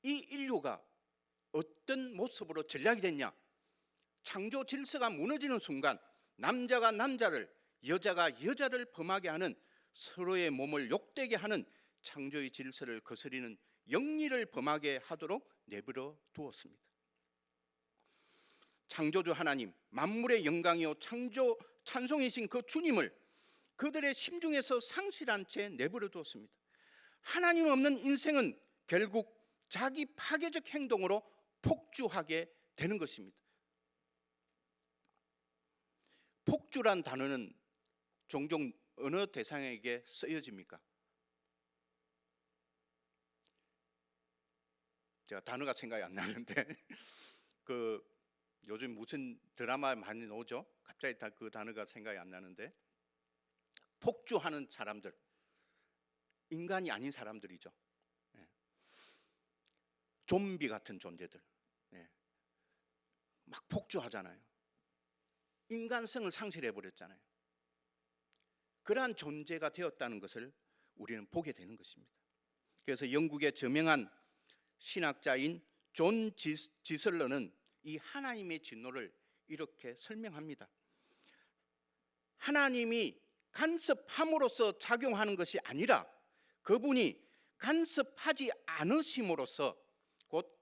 이 인류가 어떤 모습으로 전락이 됐냐? 창조 질서가 무너지는 순간 남자가 남자를 여자가 여자를 범하게 하는 서로의 몸을 욕되게 하는 창조의 질서를 거스리는 영리를 범하게 하도록 내버려 두었습니다. 창조주 하나님, 만물의 영광이요 창조 찬송이신 그 주님을 그들의 심중에서 상실한 채 내버려 두었습니다. 하나님 없는 인생은 결국 자기 파괴적 행동으로 폭주하게 되는 것입니다. 폭주란 단어는 종종 어느 대상에게 쓰여집니까? 제가 단어가 생각이 안 나는데 그 요즘 무슨 드라마 많이 나오죠? 갑자기 그 단어가 생각이 안 나는데 폭주하는 사람들, 인간이 아닌 사람들이죠. 좀비 같은 존재들, 막 폭주하잖아요. 인간성을 상실해버렸잖아요. 그러한 존재가 되었다는 것을 우리는 보게 되는 것입니다. 그래서 영국의 저명한 신학자인 존 지슬러는 이 하나님의 진노를 이렇게 설명합니다. 하나님이 간섭함으로써 작용하는 것이 아니라 그분이 간섭하지 않으심으로써 곧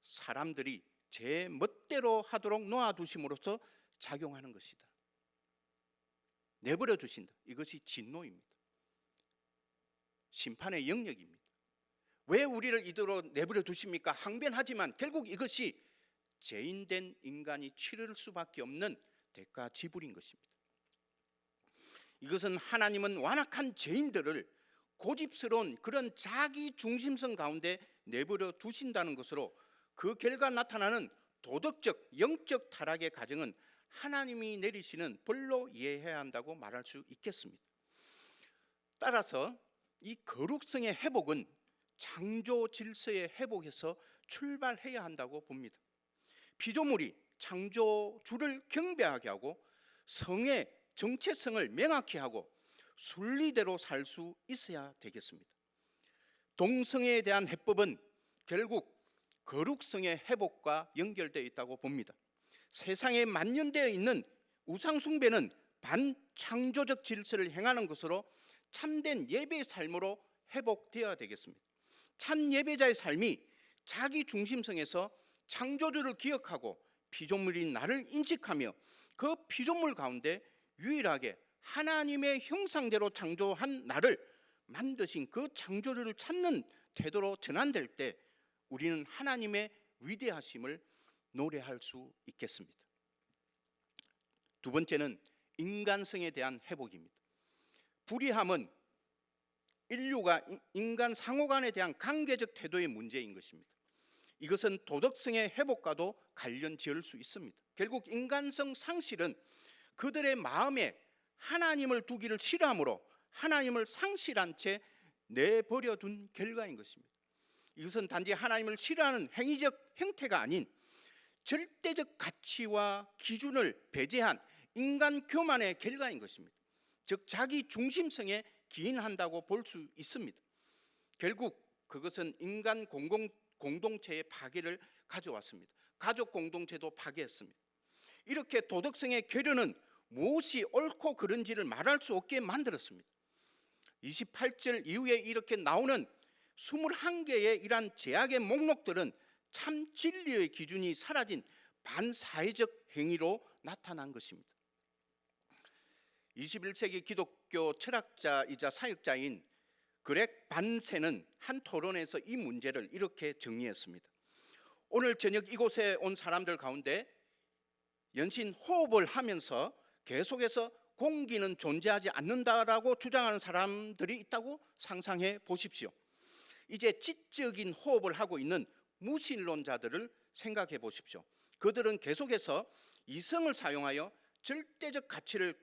사람들이 제 멋대로 하도록 놓아두심으로써 작용하는 것이다. 내버려 두신다. 이것이 진노입니다. 심판의 영역입니다. 왜 우리를 이대로 내버려 두십니까? 항변하지만 결국 이것이 죄인된 인간이 치를 수밖에 없는 대가 지불인 것입니다. 이것은 하나님은 완악한 죄인들을 고집스러운 그런 자기 중심성 가운데 내버려 두신다는 것으로 그 결과 나타나는 도덕적, 영적 타락의 과정은 하나님이 내리시는 벌로 이해해야 한다고 말할 수 있겠습니다. 따라서 이 거룩성의 회복은 창조 질서의 회복에서 출발해야 한다고 봅니다. 피조물이 창조주를 경배하게 하고 성의 정체성을 명확히 하고 순리대로 살 수 있어야 되겠습니다. 동성애에 대한 해법은 결국 거룩성의 회복과 연결되어 있다고 봅니다. 세상에 만연되어 있는 우상숭배는 반창조적 질서를 행하는 것으로 참된 예배의 삶으로 회복되어야 되겠습니다. 참 예배자의 삶이 자기 중심성에서 창조주를 기억하고 피조물인 나를 인식하며 그 피조물 가운데 유일하게 하나님의 형상대로 창조한 나를 만드신 그 창조주를 찾는 태도로 전환될 때 우리는 하나님의 위대하심을 노래할 수 있겠습니다. 두 번째는 인간성에 대한 회복입니다. 불의함은 인류가 인간 상호간에 대한 관계적 태도의 문제인 것입니다. 이것은 도덕성의 회복과도 관련 지을 수 있습니다. 결국 인간성 상실은 그들의 마음에 하나님을 두기를 싫어함으로 하나님을 상실한 채 내버려 둔 결과인 것입니다. 이것은 단지 하나님을 싫어하는 행위적 형태가 아닌 절대적 가치와 기준을 배제한 인간 교만의 결과인 것입니다. 즉 자기 중심성에 기인한다고 볼 수 있습니다. 결국 그것은 인간 공동체의 파괴를 가져왔습니다. 가족 공동체도 파괴했습니다. 이렇게 도덕성의 괴려는 무엇이 옳고 그른지를 말할 수 없게 만들었습니다. 28절 이후에 이렇게 나오는 21개의 이러한 제약의 목록들은 참 진리의 기준이 사라진 반사회적 행위로 나타난 것입니다. 21세기 기독교 철학자이자 사역자인 그렉 반세는 한 토론에서 이 문제를 이렇게 정리했습니다. 오늘 저녁 이곳에 온 사람들 가운데 연신 호흡을 하면서 계속해서 공기는 존재하지 않는다라고 주장하는 사람들이 있다고 상상해 보십시오. 이제 지적인 호흡을 하고 있는 무신론자들을 생각해 보십시오. 그들은 계속해서 이성을 사용하여 절대적 가치를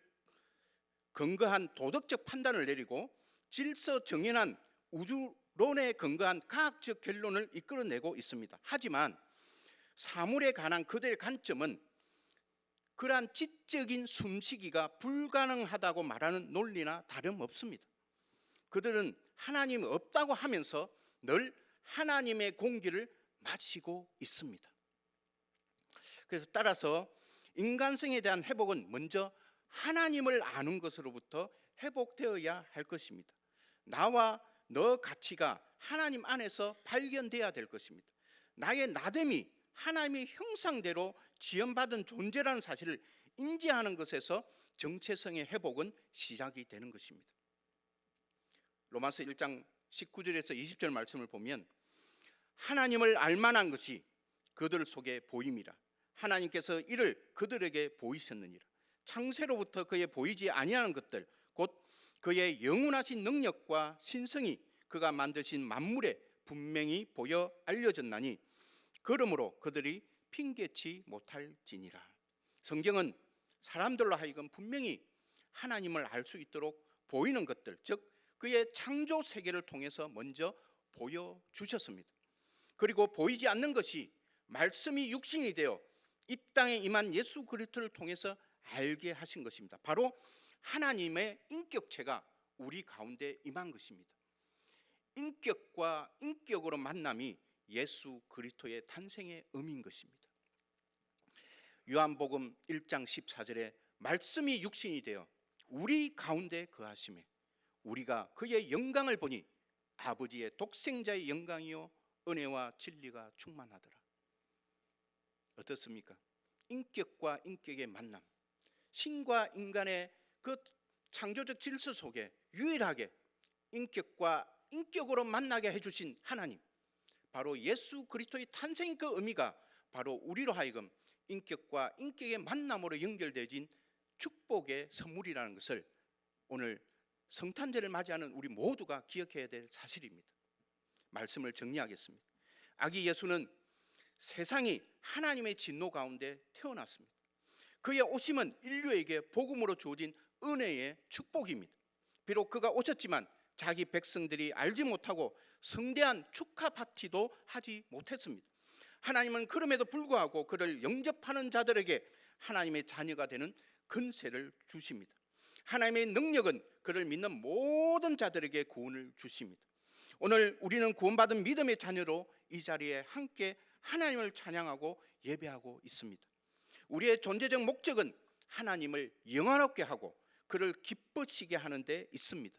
근거한 도덕적 판단을 내리고 질서 정연한 우주론에 근거한 과학적 결론을 이끌어내고 있습니다. 하지만 사물에 관한 그들의 관점은 그러한 지적인 숨쉬기가 불가능하다고 말하는 논리나 다름없습니다. 그들은 하나님이 없다고 하면서 늘 하나님의 공기를 마시고 있습니다. 그래서 따라서 인간성에 대한 회복은 먼저 하나님을 아는 것으로부터 회복되어야 할 것입니다. 나와 너 가치가 하나님 안에서 발견돼야 될 것입니다. 나의 나됨이 하나님의 형상대로 지음받은 존재라는 사실을 인지하는 것에서 정체성의 회복은 시작이 되는 것입니다. 로마서 1장 19절에서 20절 말씀을 보면 하나님을 알만한 것이 그들 속에 보임이라. 하나님께서 이를 그들에게 보이셨느니라. 창세로부터 그의 보이지 아니하는 것들 곧 그의 영원하신 능력과 신성이 그가 만드신 만물에 분명히 보여 알려졌나니 그러므로 그들이 핑계치 못할지니라. 성경은 사람들로 하여금 분명히 하나님을 알 수 있도록 보이는 것들, 즉 그의 창조 세계를 통해서 먼저 보여주셨습니다. 그리고 보이지 않는 것이 말씀이 육신이 되어 이 땅에 임한 예수 그리스도를 통해서 알게 하신 것입니다. 바로 하나님의 인격체가 우리 가운데 임한 것입니다. 인격과 인격으로 만남이 예수 그리스도의 탄생의 의미인 것입니다. 요한복음 1장 14절에 말씀이 육신이 되어 우리 가운데 거하심에 우리가 그의 영광을 보니 아버지의 독생자의 영광이요 은혜와 진리가 충만하더라. 어떻습니까? 인격과 인격의 만남, 신과 인간의 그 창조적 질서 속에 유일하게 인격과 인격으로 만나게 해주신 하나님, 바로 예수 그리스도의 탄생의 그 의미가 바로 우리로 하여금 인격과 인격의 만남으로 연결되어진 축복의 선물이라는 것을 오늘 성탄절을 맞이하는 우리 모두가 기억해야 될 사실입니다. 말씀을 정리하겠습니다. 아기 예수는 세상이 하나님의 진노 가운데 태어났습니다. 그의 오심은 인류에게 복음으로 주어진 은혜의 축복입니다. 비록 그가 오셨지만 자기 백성들이 알지 못하고 성대한 축하 파티도 하지 못했습니다. 하나님은 그럼에도 불구하고 그를 영접하는 자들에게 하나님의 자녀가 되는 권세를 주십니다. 하나님의 능력은 그를 믿는 모든 자들에게 구원을 주십니다. 오늘 우리는 구원받은 믿음의 자녀로 이 자리에 함께 하나님을 찬양하고 예배하고 있습니다. 우리의 존재적 목적은 하나님을 영화롭게 하고 그를 기쁘시게 하는 데 있습니다.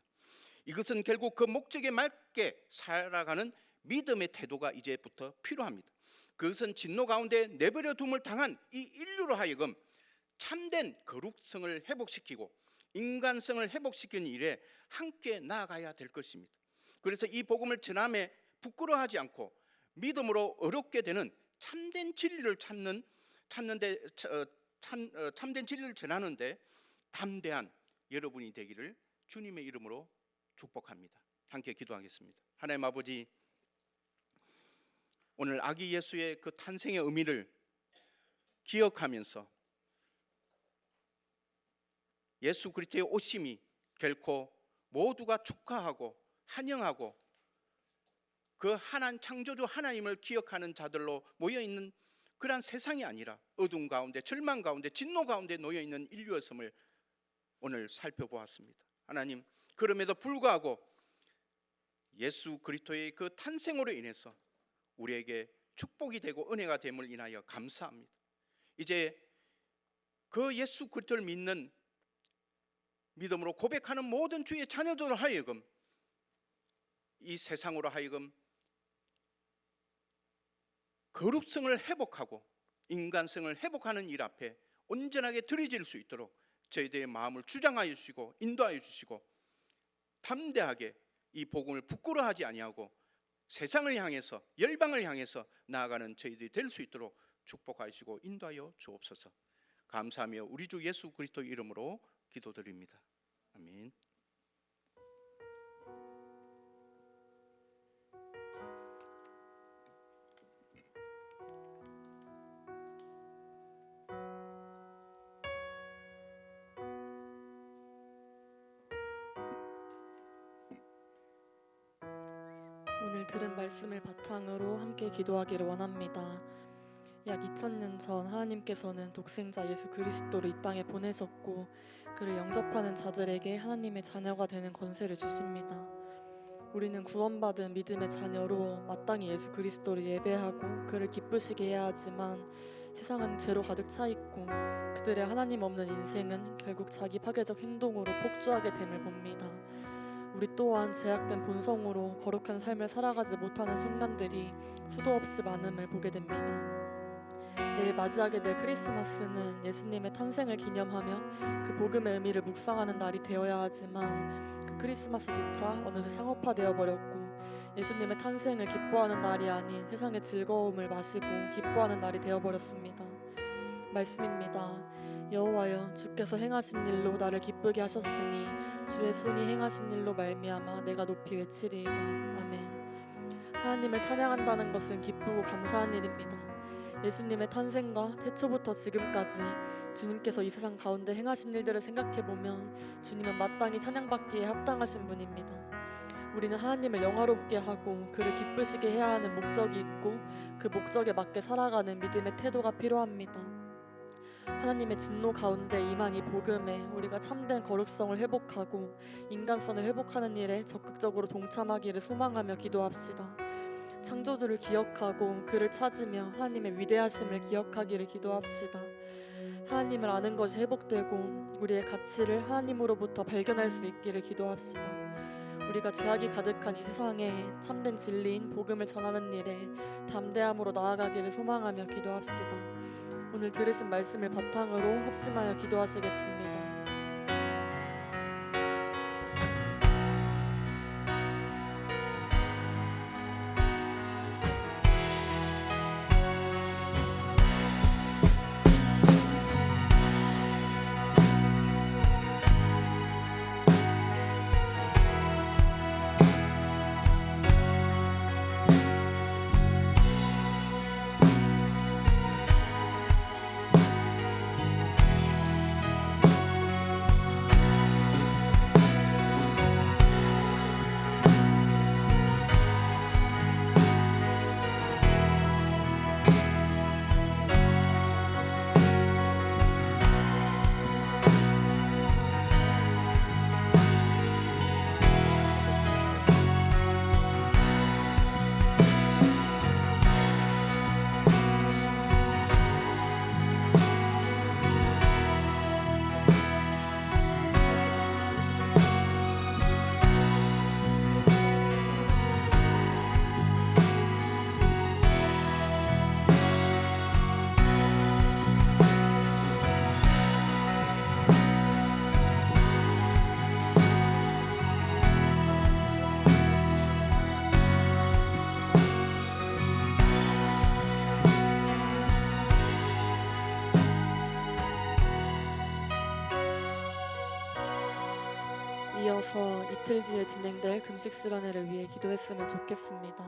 이것은 결국 그 목적에 맞게 살아가는 믿음의 태도가 이제부터 필요합니다. 그것은 진노 가운데 내버려 둠을 당한 이 인류로 하여금 참된 거룩성을 회복시키고 인간성을 회복시키는 일에 함께 나아가야 될 것입니다. 그래서 이 복음을 전함에 부끄러워하지 않고 믿음으로 어렵게 되는 참된 진리를 참는데 참된 진리를 전하는데 담대한 여러분이 되기를 주님의 이름으로 축복합니다. 함께 기도하겠습니다. 하나님 아버지, 오늘 아기 예수의 그 탄생의 의미를 기억하면서 예수 그리스도의 오심이 결코 모두가 축하하고 환영하고 그 창조주 하나님을 기억하는 자들로 모여있는 그러한 세상이 아니라 어둠 가운데, 절망 가운데, 진노 가운데 놓여있는 인류였음을 오늘 살펴보았습니다. 하나님, 그럼에도 불구하고 예수 그리스도의 그 탄생으로 인해서 우리에게 축복이 되고 은혜가 됨을 인하여 감사합니다. 이제 그 예수 그리스도를 믿는 믿음으로 고백하는 모든 주의 자녀들로 하여금 이 세상으로 하여금 거룩성을 회복하고 인간성을 회복하는 일 앞에 온전하게 드려질 수 있도록 저희들의 마음을 주장하여 주시고 인도하여 주시고 담대하게 이 복음을 부끄러워하지 아니하고 세상을 향해서 열방을 향해서 나아가는 저희들이 될 수 있도록 축복하시고 인도하여 주옵소서. 감사하며 우리 주 예수 그리스도 이름으로 기도드립니다. 아멘. 오늘 들은 말씀을 바탕으로 함께 기도하기를 원합니다. 약 2000년 전 하나님께서는 독생자 예수 그리스도를 이 땅에 보내셨고 그를 영접하는 자들에게 하나님의 자녀가 되는 권세를 주십니다. 우리는 구원받은 믿음의 자녀로 마땅히 예수 그리스도를 예배하고 그를 기쁘시게 해야 하지만 세상은 죄로 가득 차 있고 그들의 하나님 없는 인생은 결국 자기 파괴적 행동으로 폭주하게 됨을 봅니다. 우리 또한 제약된 본성으로 거룩한 삶을 살아가지 못하는 순간들이 수도 없이 많음을 보게 됩니다. 내일 맞이하게 될 크리스마스는 예수님의 탄생을 기념하며 그 복음의 의미를 묵상하는 날이 되어야 하지만 그 크리스마스조차 어느새 상업화되어 버렸고 예수님의 탄생을 기뻐하는 날이 아닌 세상의 즐거움을 마시고 기뻐하는 날이 되어버렸습니다. 말씀입니다. 여호와여, 주께서 행하신 일로 나를 기쁘게 하셨으니 주의 손이 행하신 일로 말미암아 내가 높이 외치리이다. 아멘. 하나님을 찬양한다는 것은 기쁘고 감사한 일입니다. 예수님의 탄생과 태초부터 지금까지 주님께서 이 세상 가운데 행하신 일들을 생각해보면 주님은 마땅히 찬양받기에 합당하신 분입니다. 우리는 하나님을 영화롭게 하고 그를 기쁘시게 해야 하는 목적이 있고 그 목적에 맞게 살아가는 믿음의 태도가 필요합니다. 하나님의 진노 가운데 임한 이 복음에 우리가 참된 거룩성을 회복하고 인간성을 회복하는 일에 적극적으로 동참하기를 소망하며 기도합시다. 창조주를 기억하고 그를 찾으며 하나님의 위대하심을 기억하기를 기도합시다. 하나님을 아는 것이 회복되고 우리의 가치를 하나님으로부터 발견할 수 있기를 기도합시다. 우리가 죄악이 가득한 이 세상에 참된 진리인 복음을 전하는 일에 담대함으로 나아가기를 소망하며 기도합시다. 오늘 들으신 말씀을 바탕으로 합심하여 기도하시겠습니다. 이어서 이틀 뒤에 진행될 금식 수련회를 위해 기도했으면 좋겠습니다.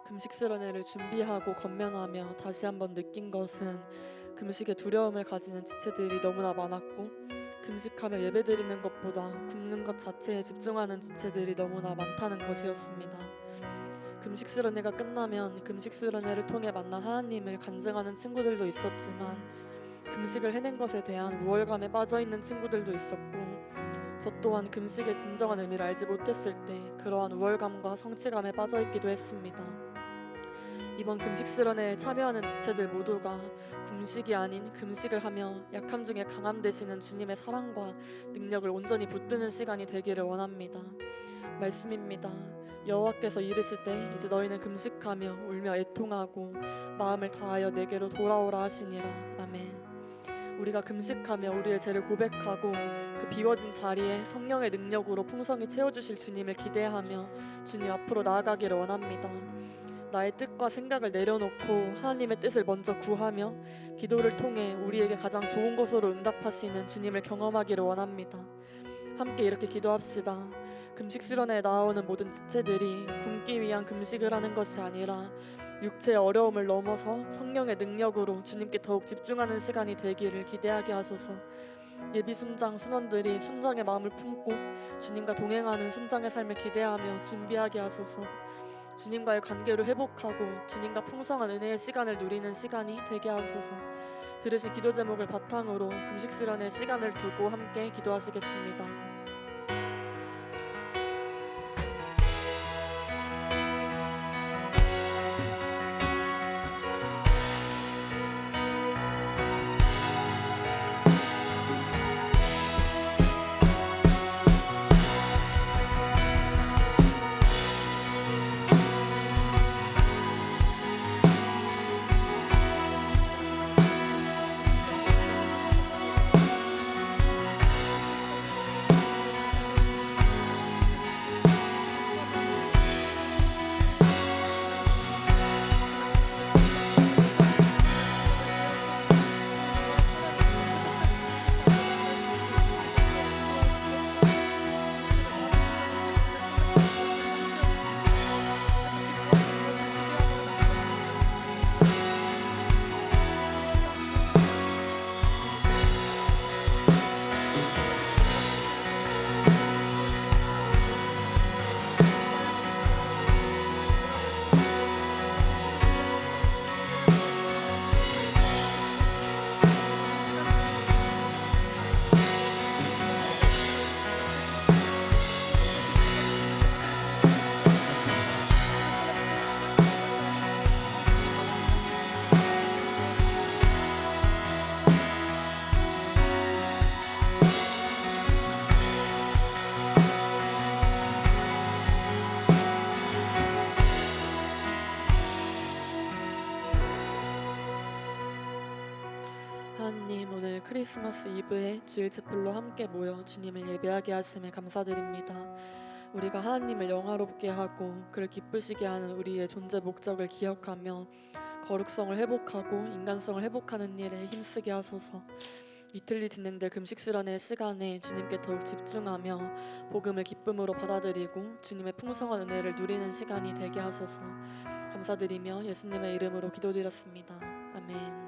금식스러내를 준비하고 건면하며 다시 한번 느낀 것은 금식에 두려움을 가지는 지체들이 너무나 많았고, 금식하며 예배드리는 것보다 굶는 것 자체에 집중하는 지체들이 너무나 많다는 것이었습니다. 금식스러내가 끝나면 금식스러내를 통해 만난 하나님을 간증하는 친구들도 있었지만, 금식을 해낸 것에 대한 우월감에 빠져있는 친구들도 있었고, 저 또한 금식의 진정한 의미를 알지 못했을 때 그러한 우월감과 성취감에 빠져있기도 했습니다. 이번 금식스러내에 참여하는 지체들 모두가 금식이 아닌 금식을 하며 약함 중에 강함 되시는 주님의 사랑과 능력을 온전히 붙드는 시간이 되기를 원합니다. 말씀입니다. 여호와께서 이르실 때 이제 너희는 금식하며 울며 애통하고 마음을 다하여 내게로 돌아오라 하시니라. 아멘. 우리가 금식하며 우리의 죄를 고백하고 그 비워진 자리에 성령의 능력으로 풍성히 채워주실 주님을 기대하며 주님 앞으로 나아가기를 원합니다. 나의 뜻과 생각을 내려놓고 하나님의 뜻을 먼저 구하며 기도를 통해 우리에게 가장 좋은 것으로 응답하시는 주님을 경험하기를 원합니다. 함께 이렇게 기도합시다. 금식스러내에 나오는 모든 지체들이 굶기 위한 금식을 하는 것이 아니라 육체의 어려움을 넘어서 성령의 능력으로 주님께 더욱 집중하는 시간이 되기를 기대하게 하소서. 예비 순장 순원들이 순장의 마음을 품고 주님과 동행하는 순장의 삶을 기대하며 준비하게 하소서. 주님과의 관계를 회복하고 주님과 풍성한 은혜의 시간을 누리는 시간이 되게 하소서. 들으신 기도 제목을 바탕으로 금식스러내 시간을 두고 함께 기도하시겠습니다. 하나님, 오늘 크리스마스 이브에 주일 채플로 함께 모여 주님을 예배하게 하심에 감사드립니다. 우리가 하나님을 영화롭게 하고 그를 기쁘시게 하는 우리의 존재 목적을 기억하며 거룩성을 회복하고 인간성을 회복하는 일에 힘쓰게 하소서. 이틀리 진행될 금식스러내 시간에 주님께 더욱 집중하며 복음을 기쁨으로 받아들이고 주님의 풍성한 은혜를 누리는 시간이 되게 하소서. 감사드리며 예수님의 이름으로 기도드렸습니다. 아멘.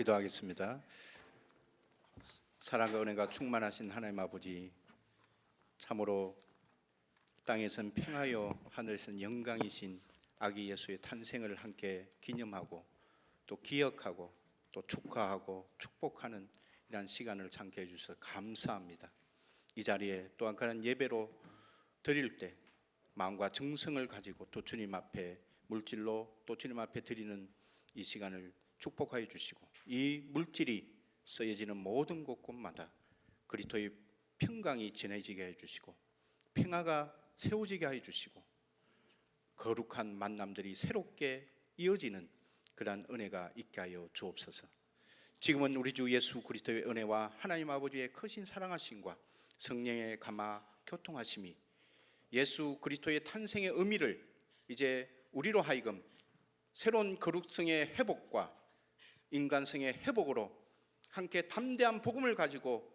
기도하겠습니다. 사랑과 은혜가 충만하신 하나님 아버지, 참으로 땅에선 평화요 하늘에선 영광이신 아기 예수의 탄생을 함께 기념하고 또 기억하고 또 축하하고 축복하는 이러한 시간을 참게 해주셔서 감사합니다. 이 자리에 또 한 가지 예배로 드릴 때 마음과 정성을 가지고 또 주님 앞에 물질로 또 주님 앞에 드리는 이 시간을 축복하여 주시고, 이 물질이 쓰여지는 모든 곳곳마다 그리스도의 평강이 전해지게 해주시고 평화가 세워지게 해주시고 거룩한 만남들이 새롭게 이어지는 그러한 은혜가 있게 하여 주옵소서. 지금은 우리 주 예수 그리스도의 은혜와 하나님 아버지의 크신 사랑하심과 성령의 감화 교통하심이 예수 그리스도의 탄생의 의미를 이제 우리로 하여금 새로운 거룩성의 회복과 인간성의 회복으로 함께 담대한 복음을 가지고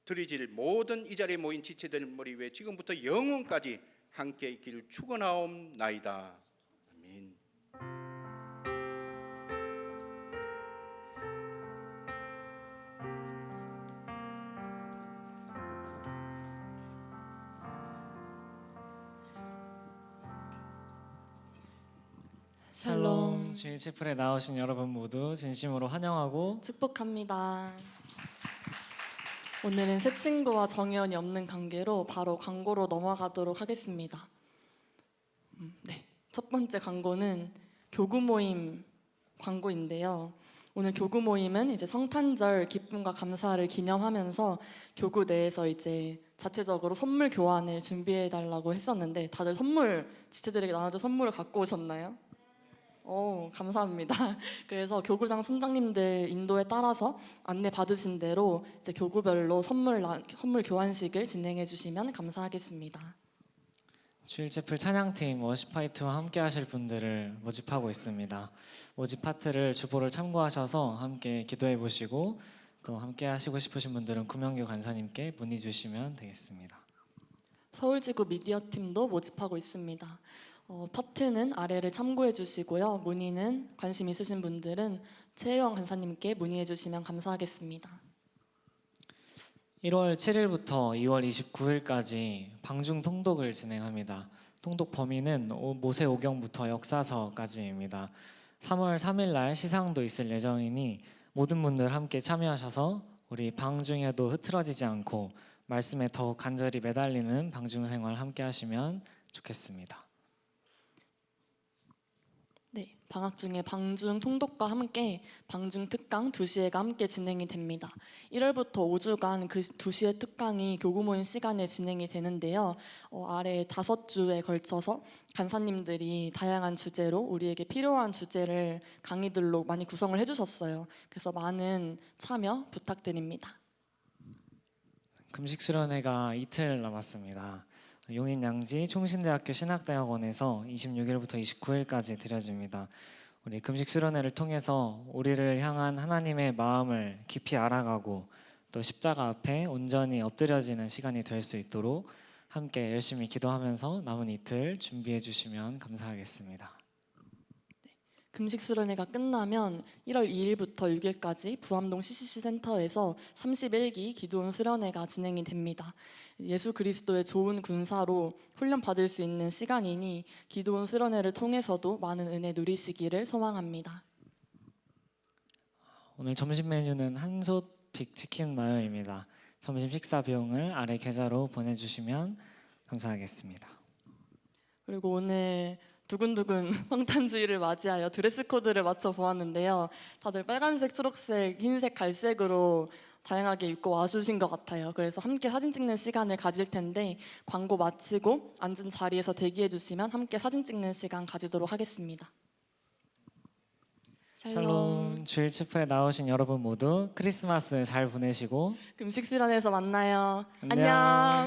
드리질 모든 이 자리에 모인 지체들 머리 위에 지금부터 영원까지 함께 있기를 축원하옵나이다. 아멘. 샬롬. 주일 채플에 나오신 여러분 모두 진심으로 환영하고 축복합니다. 오늘은 새 친구와 정연이 없는 관계로 바로 광고로 넘어가도록 하겠습니다. 네, 첫 번째 광고는 교구 모임 광고인데요. 오늘 교구 모임은 이제 성탄절 기쁨과 감사를 기념하면서 교구 내에서 이제 자체적으로 선물 교환을 준비해 달라고 했었는데 다들 선물 지체들에게 나눠줄 선물을 갖고 오셨나요? 오, 감사합니다. 그래서 교구장 순장님들 인도에 따라서 안내 받으신 대로 이제 교구별로 선물 교환식을 진행해 주시면 감사하겠습니다. 주일 채플 찬양팀 워시파이트와 함께 하실 분들을 모집하고 있습니다. 모집 파트를 주보를 참고하셔서 함께 기도해 보시고 또 함께 하시고 싶으신 분들은 구명규 간사님께 문의 주시면 되겠습니다. 서울지구 미디어팀도 모집하고 있습니다. 파트는 아래를 참고해 주시고요. 문의는 관심 있으신 분들은 최혜원 간사님께 문의해 주시면 감사하겠습니다. 1월 7일부터 2월 29일까지 방중 통독을 진행합니다. 통독 범위는 모세 오경부터 역사서까지입니다. 3월 3일 날 시상도 있을 예정이니 모든 분들 함께 참여하셔서 우리 방중에도 흐트러지지 않고 말씀에 더욱 간절히 매달리는 방중 생활 함께 하시면 좋겠습니다. 네, 방학 중에 방중 통독과 함께 방중 특강 2시회가 함께 진행이 됩니다. 1월부터 5주간 그 2시회 특강이 교구 모임 시간에 진행이 되는데요. 아래 5주에 걸쳐서 간사님들이 다양한 주제로 우리에게 필요한 주제를 강의들로 많이 구성을 해주셨어요. 그래서 많은 참여 부탁드립니다. 금식 수련회가 이틀 남았습니다. 용인 양지 총신대학교 신학대학원에서 26일부터 29일까지 드려집니다. 우리 금식 수련회를 통해서 우리를 향한 하나님의 마음을 깊이 알아가고 또 십자가 앞에 온전히 엎드려지는 시간이 될 수 있도록 함께 열심히 기도하면서 남은 이틀 준비해 주시면 감사하겠습니다. 금식 수련회가 끝나면 1월 2일부터 6일까지 부암동 CCC 센터에서 31기 기도원 수련회가 진행이 됩니다. 예수 그리스도의 좋은 군사로 훈련 받을 수 있는 시간이니 기도원 수련회를 통해서도 많은 은혜 누리시기를 소망합니다. 오늘 점심 메뉴는 한솥 빅치킨 마요입니다. 점심 식사 비용을 아래 계좌로 보내주시면 감사하겠습니다. 그리고 오늘 두근두근 성탄주의를 맞이하여 드레스 코드를 맞춰 보았는데요. 다들 빨간색, 초록색, 흰색, 갈색으로 다양하게 입고 와주신 것 같아요. 그래서 함께 사진 찍는 시간을 가질 텐데 광고 마치고 앉은 자리에서 대기해 주시면 함께 사진 찍는 시간 가지도록 하겠습니다. 샬롬. 주일 치프에 나오신 여러분 모두 크리스마스 잘 보내시고 금식 수련회에서 만나요. 안녕. 안녕.